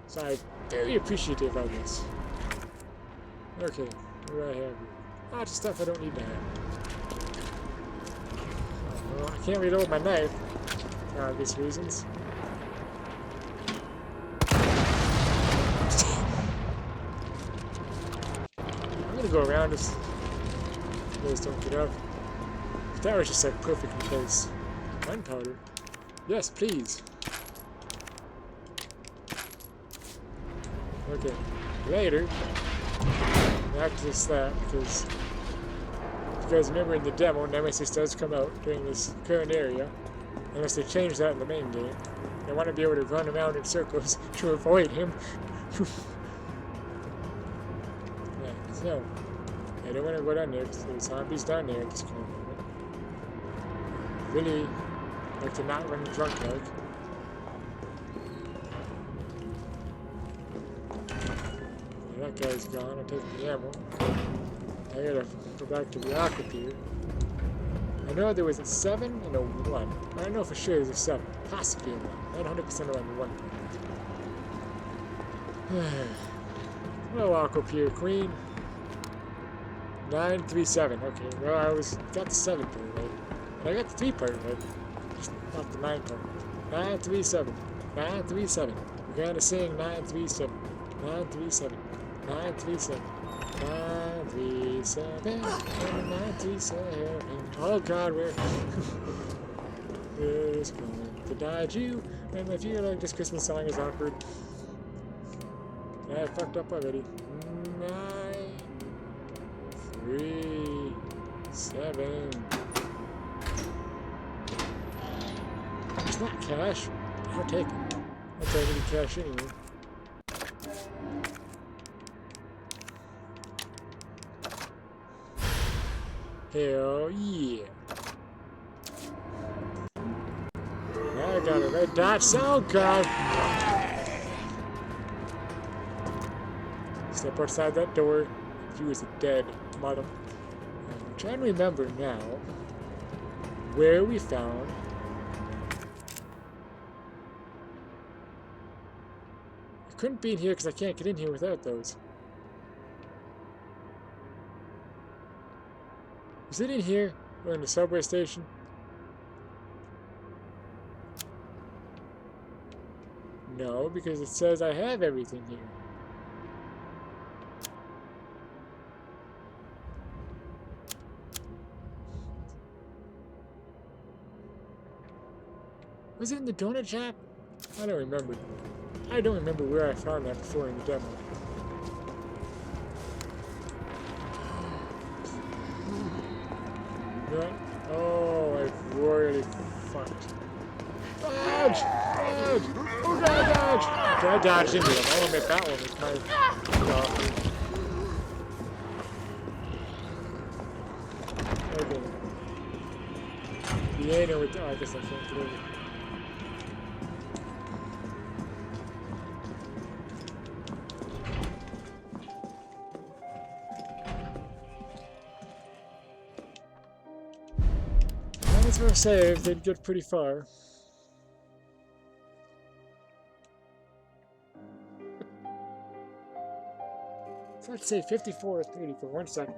So I'm very appreciative of this. Okay, what do I have here? Lots of stuff I don't need to have. Oh, well, I can't reload my knife for obvious reasons. I'm gonna go around this. Those don't get up. That was just like perfect in place. Gunpowder. Yes, please. Okay. Later. Back to this that because if you guys remember in the demo, Nemesis does come out during this current area. Unless they change that in the main game. I want to be able to run around in circles to avoid him. Yeah, so I don't want to go down there because there's zombies down there. Just kind of really like to not run drunk like. Yeah, that guy's gone. I'm taking the ammo. I gotta go back to the aqua pier. I know there was a 7 and a 1. I don't know for sure there's a 7. Possibly a 1. Not 100% on the 1. Hello, aqua pier queen. 937. Okay, well I got the 7 part right. And I got the 3 part right. Just not the 9 part. 937. 937. We're gonna sing 937. 937. 937. 937. 937. Oh God, where is going to die you? And I feel like this Christmas song is awkward. I fucked up already. 9, 3, 7. It's not cash. I'll take it. I'll take any cash anyway. Hell yeah. I got a red dot. Oh God. Step outside that door. You was a dead mother. I'm trying to remember now where we found I couldn't be in here because I can't get in here without those. Is it in here or in the subway station? No, because it says I have everything here. Was it in the donut shop? I don't remember. I don't remember where I found that before in the demo. Oh, I've royally fucked. Dodge! Dodge! Oh God, dodge! Okay, I dodged into him. I'll admit that one was my coffee. Okay. The anal with. Oh, I guess I can't get over. Once we're saved, they'd get pretty far. So let's say 54 or 34. 1 second.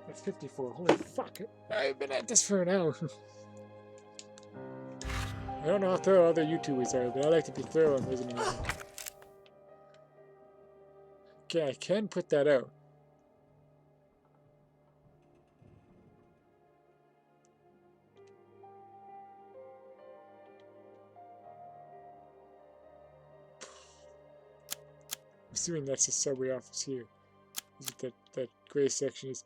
That's 54. Holy fuck. I've been at this for an hour. I don't know how thorough other YouTubers are, but I like to be thorough on Resident Evil. Okay, I can put that out. assuming that's the subway office here. Is it that gray section is?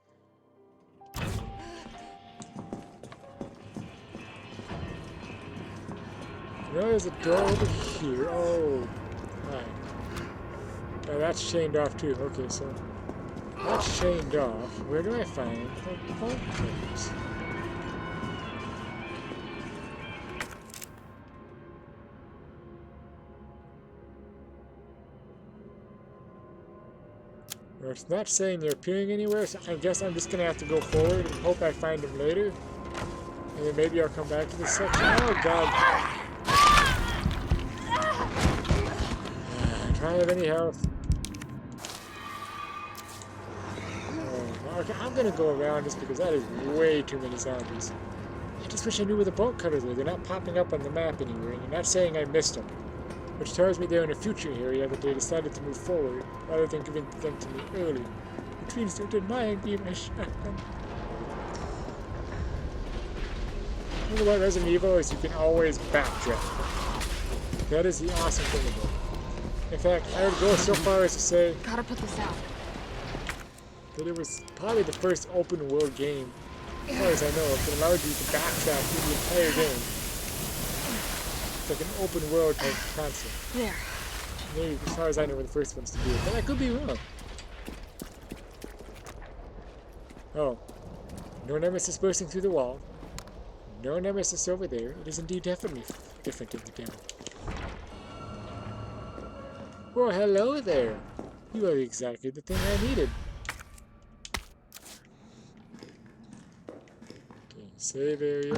There's a door over here. Oh, hi. Now that's chained off too. Okay, so that's chained off. Where do I find the bolt cutters? Well, it's not saying they're appearing anywhere, so I guess I'm just gonna have to go forward and hope I find them later. And then maybe I'll come back to this section. Oh god. Do I have any health? Oh, okay, I'm gonna go around just because that is way too many zombies. I just wish I knew where the bolt cutters were. They're not popping up on the map anywhere, and you're not saying I missed them. Which tells me they're in a future area that they decided to move forward, rather than giving them to me early. Which means they're denying me my shotgun. The thing about Resident Evil is you can always backtrack. That is the awesome thing about it. In fact, I would go so far as to say Gotta put this out. that it was probably the first open world game, as far as I know, that allowed you to backtrack through the entire game. It's like an open world type concept. There. Maybe, as far as I know, we're the first ones to do it, but I could be wrong. Oh. No nemesis bursting through the wall. No nemesis over there. It is indeed definitely different in the demo. Well, hello there. You are exactly the thing I needed. Okay, save area.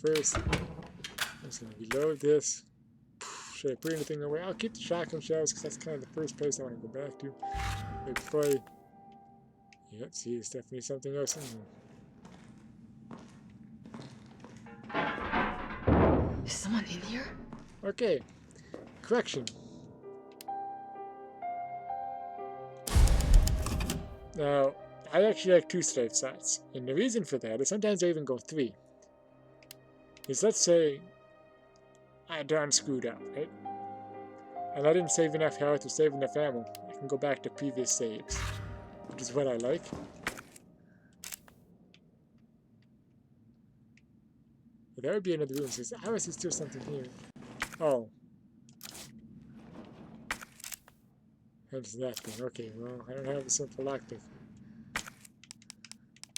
First, I'm just going to reload this. Should I put anything away? I'll keep the shotgun shells because that's kind of the first place I want to go back to. Wait, before I... Yeah, see, there's definitely something else in here. Is someone in here? Okay. Correction. Now, I actually like 2 save sites. And the reason for that is sometimes I even go 3. Is let's say I done screwed up, right? And I didn't save enough health or save enough ammo. I can go back to previous saves, which is what I like. But that would be another room. So how is there still something here? Oh. That's that thing. Okay, well, I don't have a simple lockpick.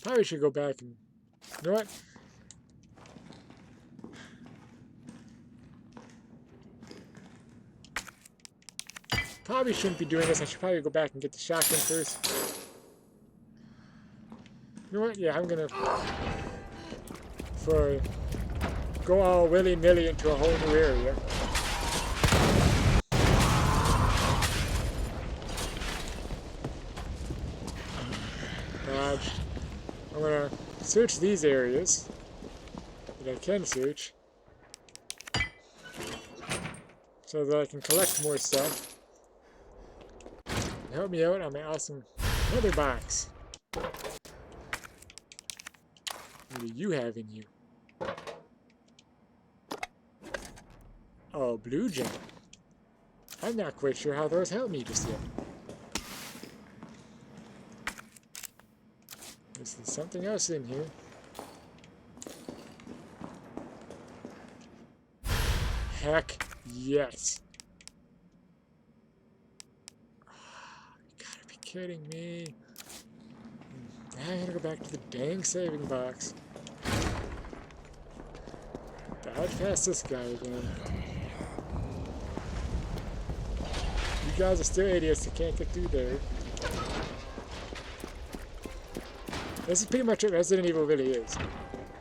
Probably should go back and... You know what? Probably shouldn't be doing this. I should probably go back and get the shotgun first. You know what? Yeah, I'm gonna... go all willy-nilly into a whole new area. Dodge. I'm gonna search these areas that I can search so that I can collect more stuff. Help me out on my awesome nether box. What do you have in you? Oh, blue gem. I'm not quite sure how those help me just yet. There's something else in here. Heck yes. You gotta be kidding me. Now I gotta go back to the dang saving box. Dodge past this guy again. You guys are still idiots that can't get through there. This is pretty much what Resident Evil really is.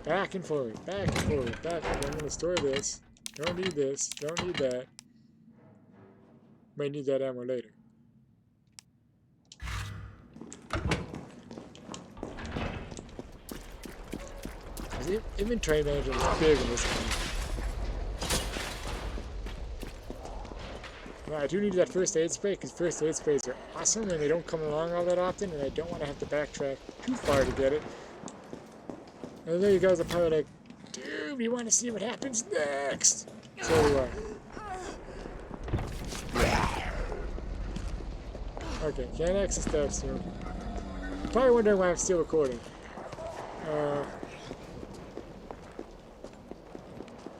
Back and forth, back and forth, back and forth. I'm gonna store this. Don't need this, don't need that. Might need that ammo later. The inventory management is big in this game. Well, I do need that first aid spray because first aid sprays are awesome and they don't come along all that often, and I don't want to have to backtrack too far to get it. And I know you guys are probably like, dude, we want to see what happens next. So do I. Okay, can't access that soon. Probably wondering why I'm still recording.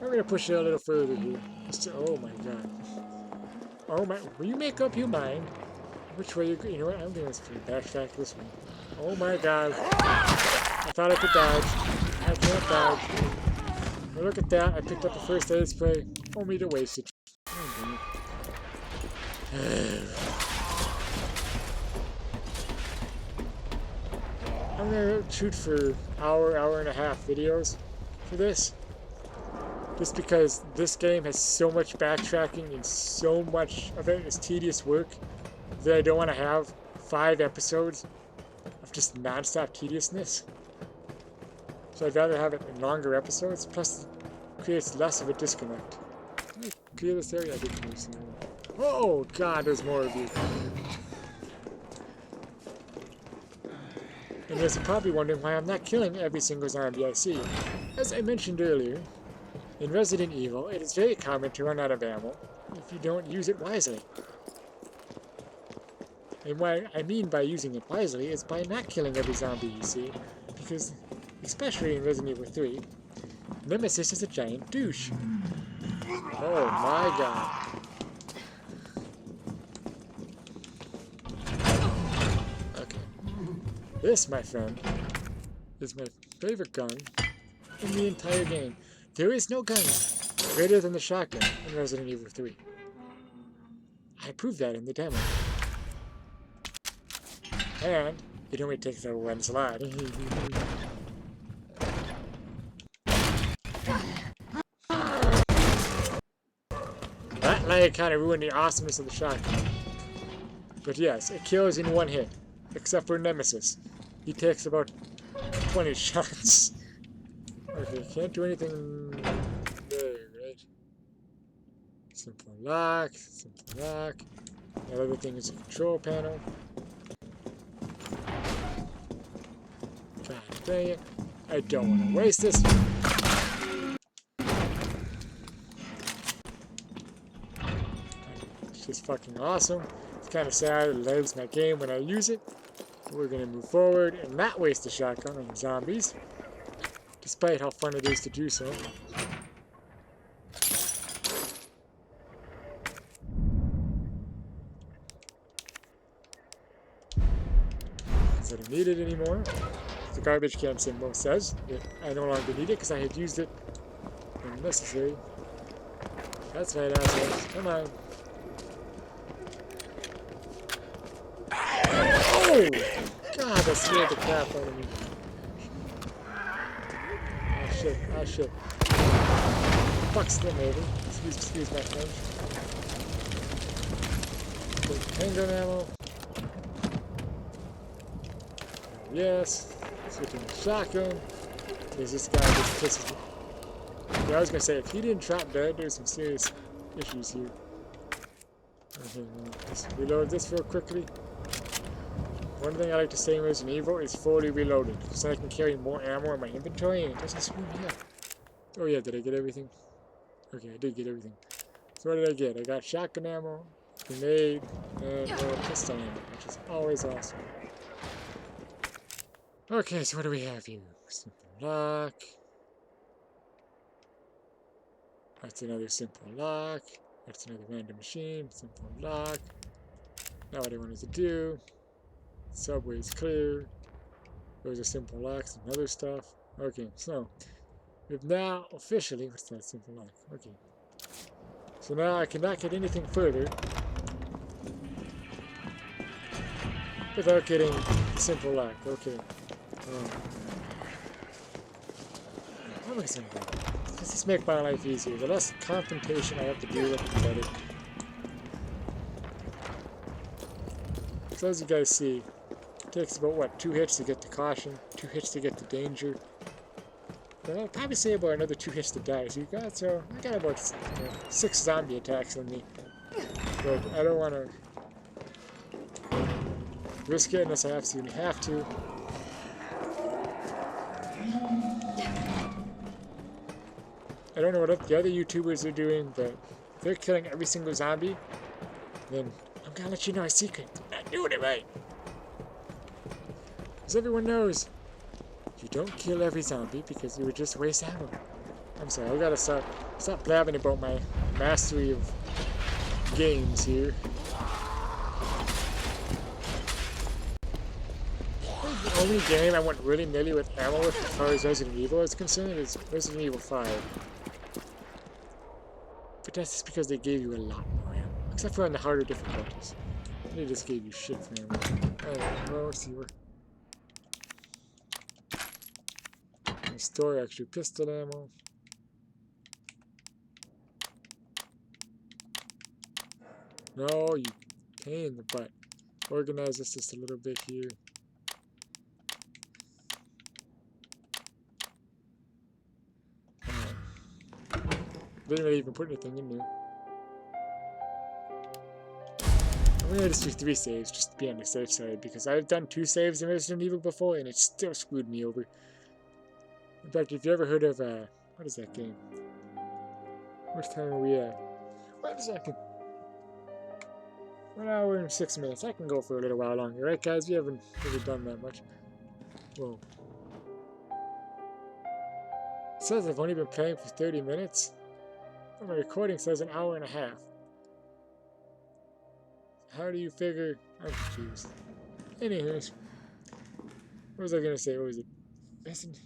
I'm gonna push it a little further here. Oh my god. Oh my, will you make up your mind? Which way you know what, I'm gonna backtrack this way. Oh my god. I thought I could dodge. I can't dodge. But look at that, I picked up the first aid spray, only to waste it. Oh, I'm gonna shoot for hour and a half videos for this. Just because this game has so much backtracking and so much of it is tedious work that I don't want to have 5 episodes of just non-stop tediousness. So I'd rather have it in longer episodes, plus it creates less of a disconnect. Did I clear this area? I did clear this area. Oh god, there's more of you. And you're probably wondering why I'm not killing every single zombie I see. As I mentioned earlier, in Resident Evil, it is very common to run out of ammo if you don't use it wisely. And what I mean by using it wisely is by not killing every zombie you see, because, especially in Resident Evil 3, Nemesis is a giant douche. Oh my god. Okay. This, my friend, is my favorite gun in the entire game. There is no gun greater than the shotgun in Resident Evil 3. I proved that in the demo. And it only takes a one slide. That lag kind of ruined the awesomeness of the shotgun. But yes, it kills in one hit. Except for Nemesis. He takes about 20 shots. Okay, can't do anything there, right? Simple lock, simple lock. That other thing is a control panel. God dang it. I don't want to waste this. It's just fucking awesome. It's kind of sad it lags my game when I use it. We're going to move forward and not waste the shotgun on the zombies. Despite how fun it is to do so. I don't need it anymore. The garbage can symbol says that I no longer need it because I had used it when necessary. That's right, assholes. Come on. Oh! God, that scared the crap out of me. Oh shit, oh shit. Fuck's them over. Excuse my French. Handgun ammo. Yes. Switching the shotgun. Because this guy just pisses me. Yeah, I was gonna say, if he didn't drop dead, there's some serious issues here. Okay, let's reload this real quickly. One thing I like to say in Resident Evil is fully reloaded, so I can carry more ammo in my inventory and it doesn't screw me up. Oh yeah, did I get everything? Okay, I did get everything. So what did I get? I got shotgun ammo, grenade, and pistol ammo, which is always awesome. Okay, so what do we have here? Simple lock. That's another simple lock. That's another random machine. Simple lock. Now what I wanted to do. Subway's clear. Those are simple locks and other stuff. Okay, so we've now officially, what's that simple lock? Okay. So now I cannot get anything further without getting simple lock. Okay. What am I saying? Let's just make my life easier. The less confrontation I have to deal with, the better. So as you guys see, it takes about, what, 2 hits to get to caution, 2 hits to get to danger. Then I'll probably say about another 2 hits to die. So I got about 6 zombie attacks on me. But I don't want to risk it unless I absolutely have to. I don't know what the other YouTubers are doing, but if they're killing every single zombie, then I'm gonna let you know a secret. I'm not doing it right. Because everyone knows you don't kill every zombie because you would just waste ammo. I'm sorry, I gotta stop blabbing about my mastery of games here. The only game I went really nilly with ammo with as far as Resident Evil is concerned is Resident Evil 5. But that's just because they gave you a lot more ammo. Except for on the harder difficulties. They just gave you shit for ammo. Alright, well, let's see where. Store extra pistol ammo. No, you pain in the butt. Organize this just a little bit here. Didn't really even put anything in there. I'm gonna just do 3 saves just to be on the safe side because I've done 2 saves in Resident Evil before and it still screwed me over. In fact, if you ever heard of, what is that game? Which time are we at? Wait a second. 1 hour and 6 minutes. I can go for a little while longer, right guys? We haven't really done that much. Whoa. It says I've only been playing for 30 minutes. Well, my recording says 1 hour and a half. How do you figure? I'm confused. Anyways. What was I gonna say? What was it? Resident...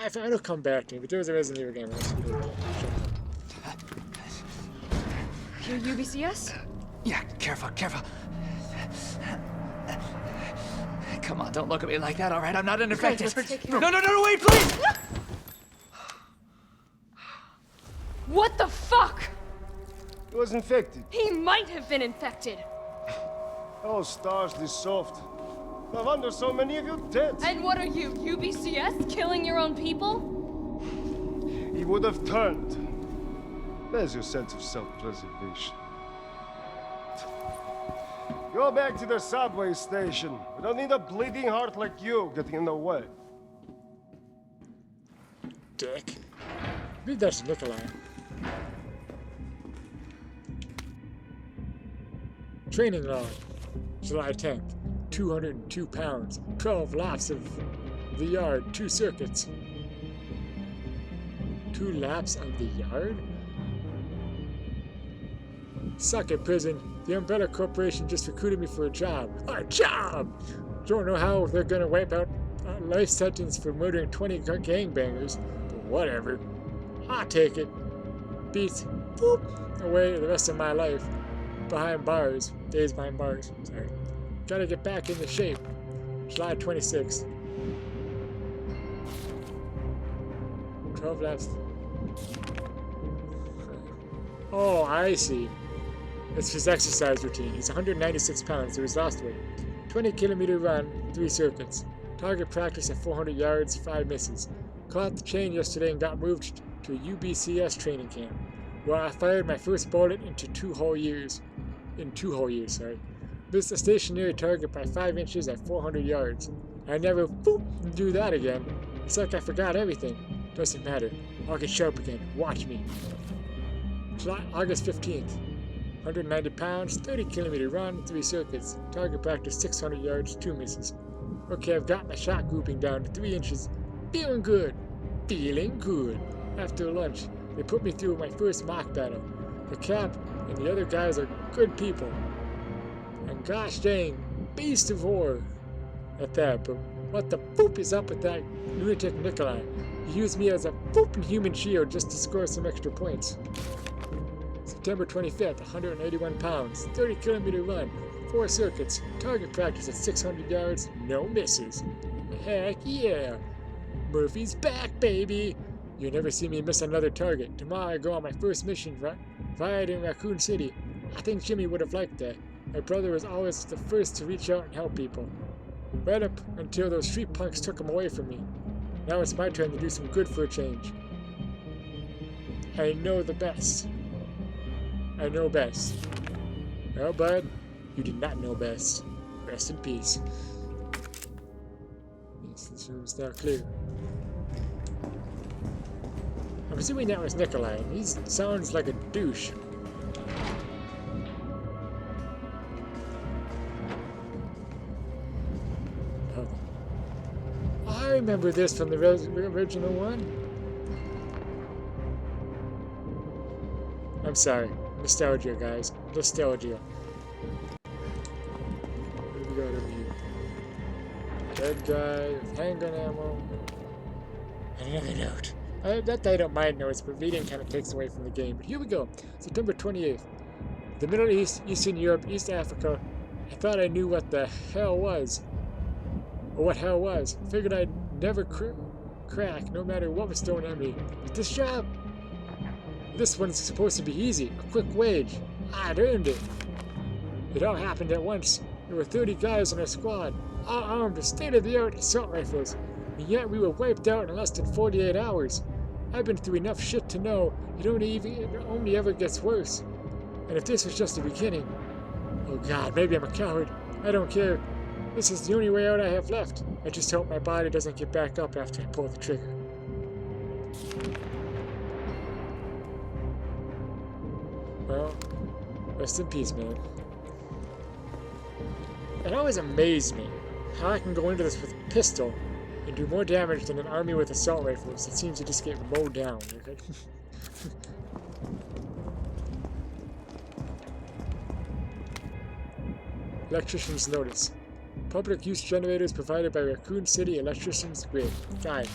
It'll come back to me, but there was a Resident Evil game. You're UBCS? Yeah, careful, careful. Come on, don't look at me like that, alright? I'm not an infected. No, wait, please! What the fuck? He was infected. He might have been infected. Oh, stars, this soft. No wonder so many of you dead. And what are you, UBCS? Killing your own people? He would have turned. There's your sense of self-preservation. Go back to the subway station. We don't need a bleeding heart like you getting in the way. Dick. Maybe that's Nikolai. Training log. July 10th. 202 pounds. 12 laps of the yard. 2 circuits. 2 laps of the yard? Suck it, prison. The Umbrella Corporation just recruited me for a job. A job! Don't know how they're gonna wipe out a life sentence for murdering 20 gangbangers, but whatever. I'll take it. Beats, boop, away the rest of my life. Behind bars. Days behind bars. Sorry. Gotta get back into shape. July 26th. 12 laps. Oh, I see. It's his exercise routine. He's 196 pounds, so he's lost weight. 20-kilometer run, 3 circuits. Target practice at 400 yards, 5 misses. Caught the chain yesterday and got moved to a UBCS training camp, where I fired my first bullet in 2 whole years. Missed a stationary target by 5 inches at 400 yards. I never do that again. It's like I forgot everything. Doesn't matter. I'll get sharp again. Watch me. August 15th. 190 pounds, 30-kilometer run, 3 circuits. Target practice 600 yards, 2 misses. Okay, I've got my shot grouping down to 3 inches. Feeling good. Feeling good. After lunch, they put me through my first mock battle. The Cap and the other guys are good people. And gosh dang, beast of horror at that, but what the poop is up with that lunatic Nikolai? He used me as a pooping human shield just to score some extra points. September 25th, 181 pounds, 30-kilometer run, 4 circuits, target practice at 600 yards, no misses. Heck yeah! Murphy's back, baby! You'll never see me miss another target. Tomorrow I go on my first mission, riot in Raccoon City. I think Jimmy would have liked that. My brother was always the first to reach out and help people. Right up until those street punks took him away from me. Now it's my turn to do some good for a change. I know the best. I know best. Well, bud, you did not know best. Rest in peace. Yes, this room's now clear. I'm assuming that was Nikolai. He sounds like a douche. Oh. I remember this from the original one. I'm sorry. Nostalgia, guys. Nostalgia. What do we got over here? Dead guy with handgun ammo. And another note. That I don't mind notes, but reading kind of takes away from the game. But here we go. September 28th. The Middle East, Eastern Europe, East Africa. I thought I knew what the hell was. Or what hell was. Figured I'd never crack, no matter what was thrown at me. But this job? This one's supposed to be easy. A quick wage. I'd earned it. It all happened at once. There were 30 guys in our squad, all armed with state-of-the-art assault rifles. And yet we were wiped out in less than 48 hours. I've been through enough shit to know it only ever gets worse. And if this was just the beginning... Oh god, maybe I'm a coward. I don't care. This is the only way out I have left. I just hope my body doesn't get back up after I pull the trigger. Well, rest in peace, man. It always amazed me how I can go into this with a pistol and do more damage than an army with assault rifles. It seems to just get mowed down. Electrician's notice. Public use generators provided by Raccoon City Electrician's Grid. Guide.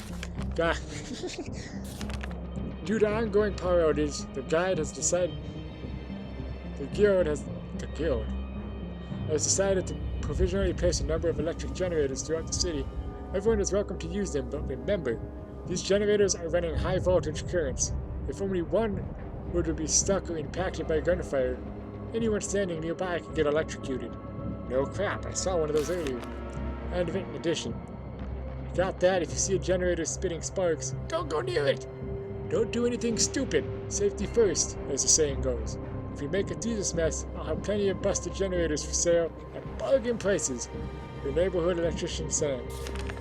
Due to ongoing power outages, the guild has decided to provisionally place a number of electric generators throughout the city. Everyone is welcome to use them, but remember, these generators are running high voltage currents. If only one were to be stuck or impacted by gunfire, anyone standing nearby could get electrocuted. No crap, I saw one of those earlier. And in addition, got that, if you see a generator spitting sparks, don't go near it! Don't do anything stupid. Safety first, as the saying goes. If we make it through this mess, I'll have plenty of busted generators for sale at bargain prices. Your neighborhood electrician, Sam.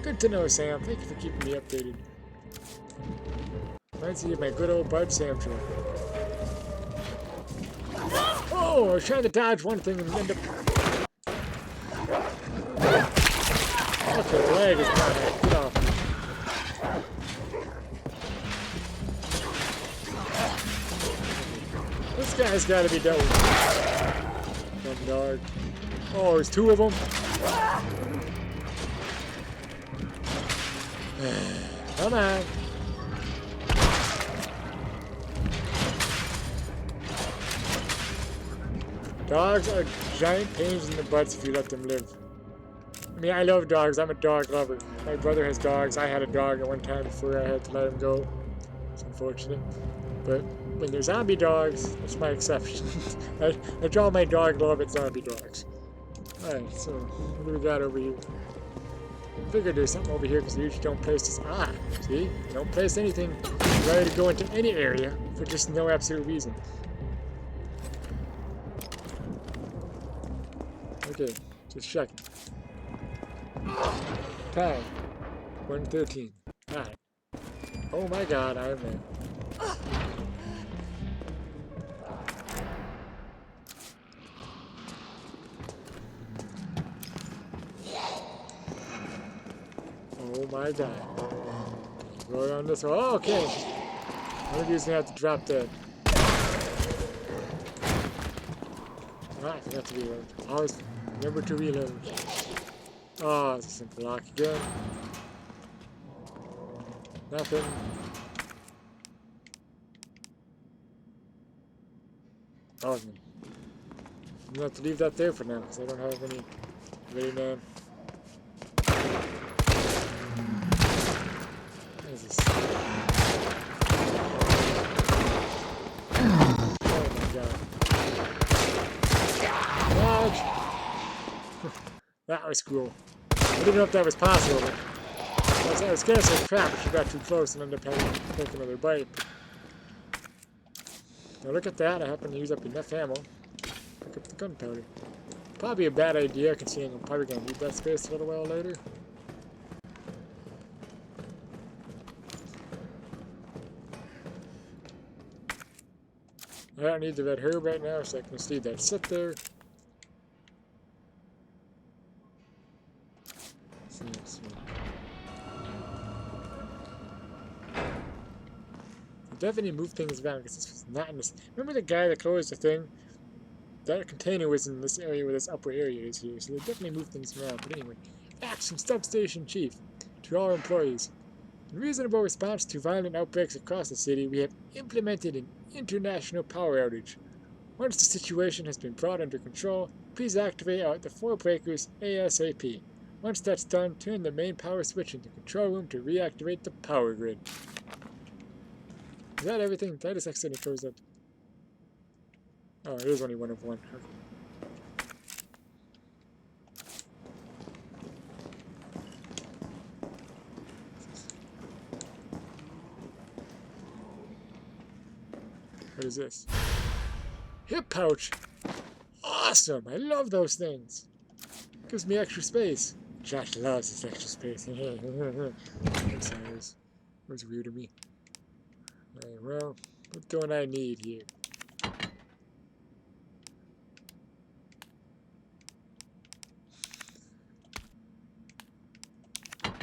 Good to know, Sam. Thank you for keeping me updated. Reminds me of my good old Bud Sam truck. Oh, I was trying to dodge one thing and end up... Okay, the leg is not out. Get off me. This guy's gotta be dealt with. Dumb dog. Oh, there's two of them. Come on. Dogs are giant pains in the butts if you let them live. I mean, I love dogs. I'm a dog lover. My brother has dogs. I had a dog at one time before I had to let him go. It's unfortunate. But when they're zombie dogs, that's my exception. I draw my dog love at zombie dogs. Alright, so what do we got over here? I figured there's something over here because we usually don't place this. Ah, see? Don't place anything ready to go into any area for just no absolute reason. Okay, just checking. Time 1:13. Alright. Oh my god, Iron Man. Oh my god. Go around this way. Oh, okay. One of you's gonna have to drop dead. Ah, I forgot to reload. Always remember to reload. Oh, it's a simple lock again. Nothing. Oh, I'm gonna have to leave that there for now because I don't have any ready man. Oh my god. Dodge! That was cool. I didn't know if that was possible. I was gonna say crap if she got too close and ended up having to take another bite. Now look at that, I happen to use up enough ammo. Pick up the gunpowder. Probably a bad idea considering I'm probably gonna need that space a little while later. don't need the red herb right now, so I can just leave that sit there. See. Definitely move things around because this was not in this. Remember the guy that closed the thing? That container was in this area where this upper area is here, so they definitely move things around. But anyway, Action Substation Chief, to all employees. In reasonable response to violent outbreaks across the city, we have implemented an international power outage. Once the situation has been brought under control, please activate out the 4 breakers ASAP. Once that's done, turn the main power switch in the control room to reactivate the power grid. Is that everything? Did I just accidentally close that? Oh, it is only one of one. Okay. What is this? Hip pouch! Awesome! I love those things! Gives me extra space. Josh loves this extra space. I'm sorry, it was weird to me. Alright, well, what don't I need here?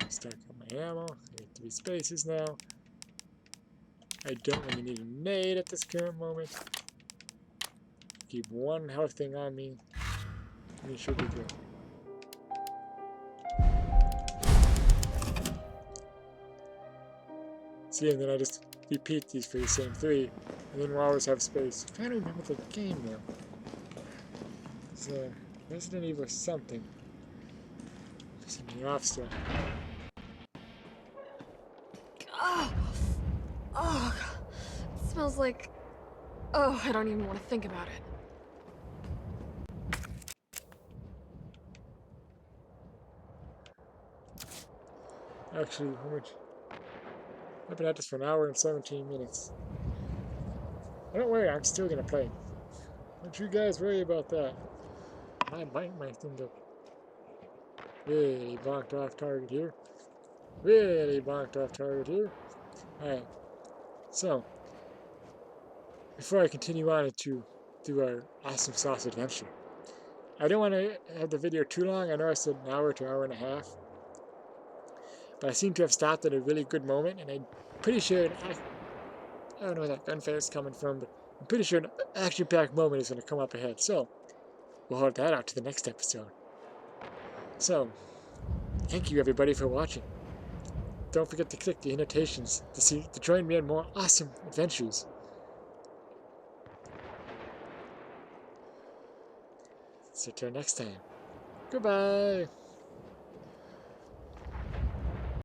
Stack up my ammo. I get 3 spaces now. I don't really need a nade at this current moment. Keep 1 health thing on me. And it should be good. See, and then I just repeat these for the same 3, and then we'll always have space. I can't remember the game now. It's Resident Evil something. Something off stuff. Oh, it smells like... Oh, I don't even want to think about it. Actually, how much? I've been at this for an hour and 17 minutes. Don't worry, I'm still gonna play. Don't you guys worry about that. I bite my thing up. Really bonked off target here. Really bonked off target here. Alright. So, before I continue on to do our awesome sauce adventure, I don't want to have the video too long. I know I said an hour to an hour and a half. But I seem to have stopped at a really good moment, and I'm pretty sure I don't know where that gunfire is coming from, but I'm pretty sure an action-packed moment is going to come up ahead. So, we'll hold that out to the next episode. So, thank you everybody for watching. Don't forget to click the annotations to join me in more awesome adventures. So till next time, goodbye!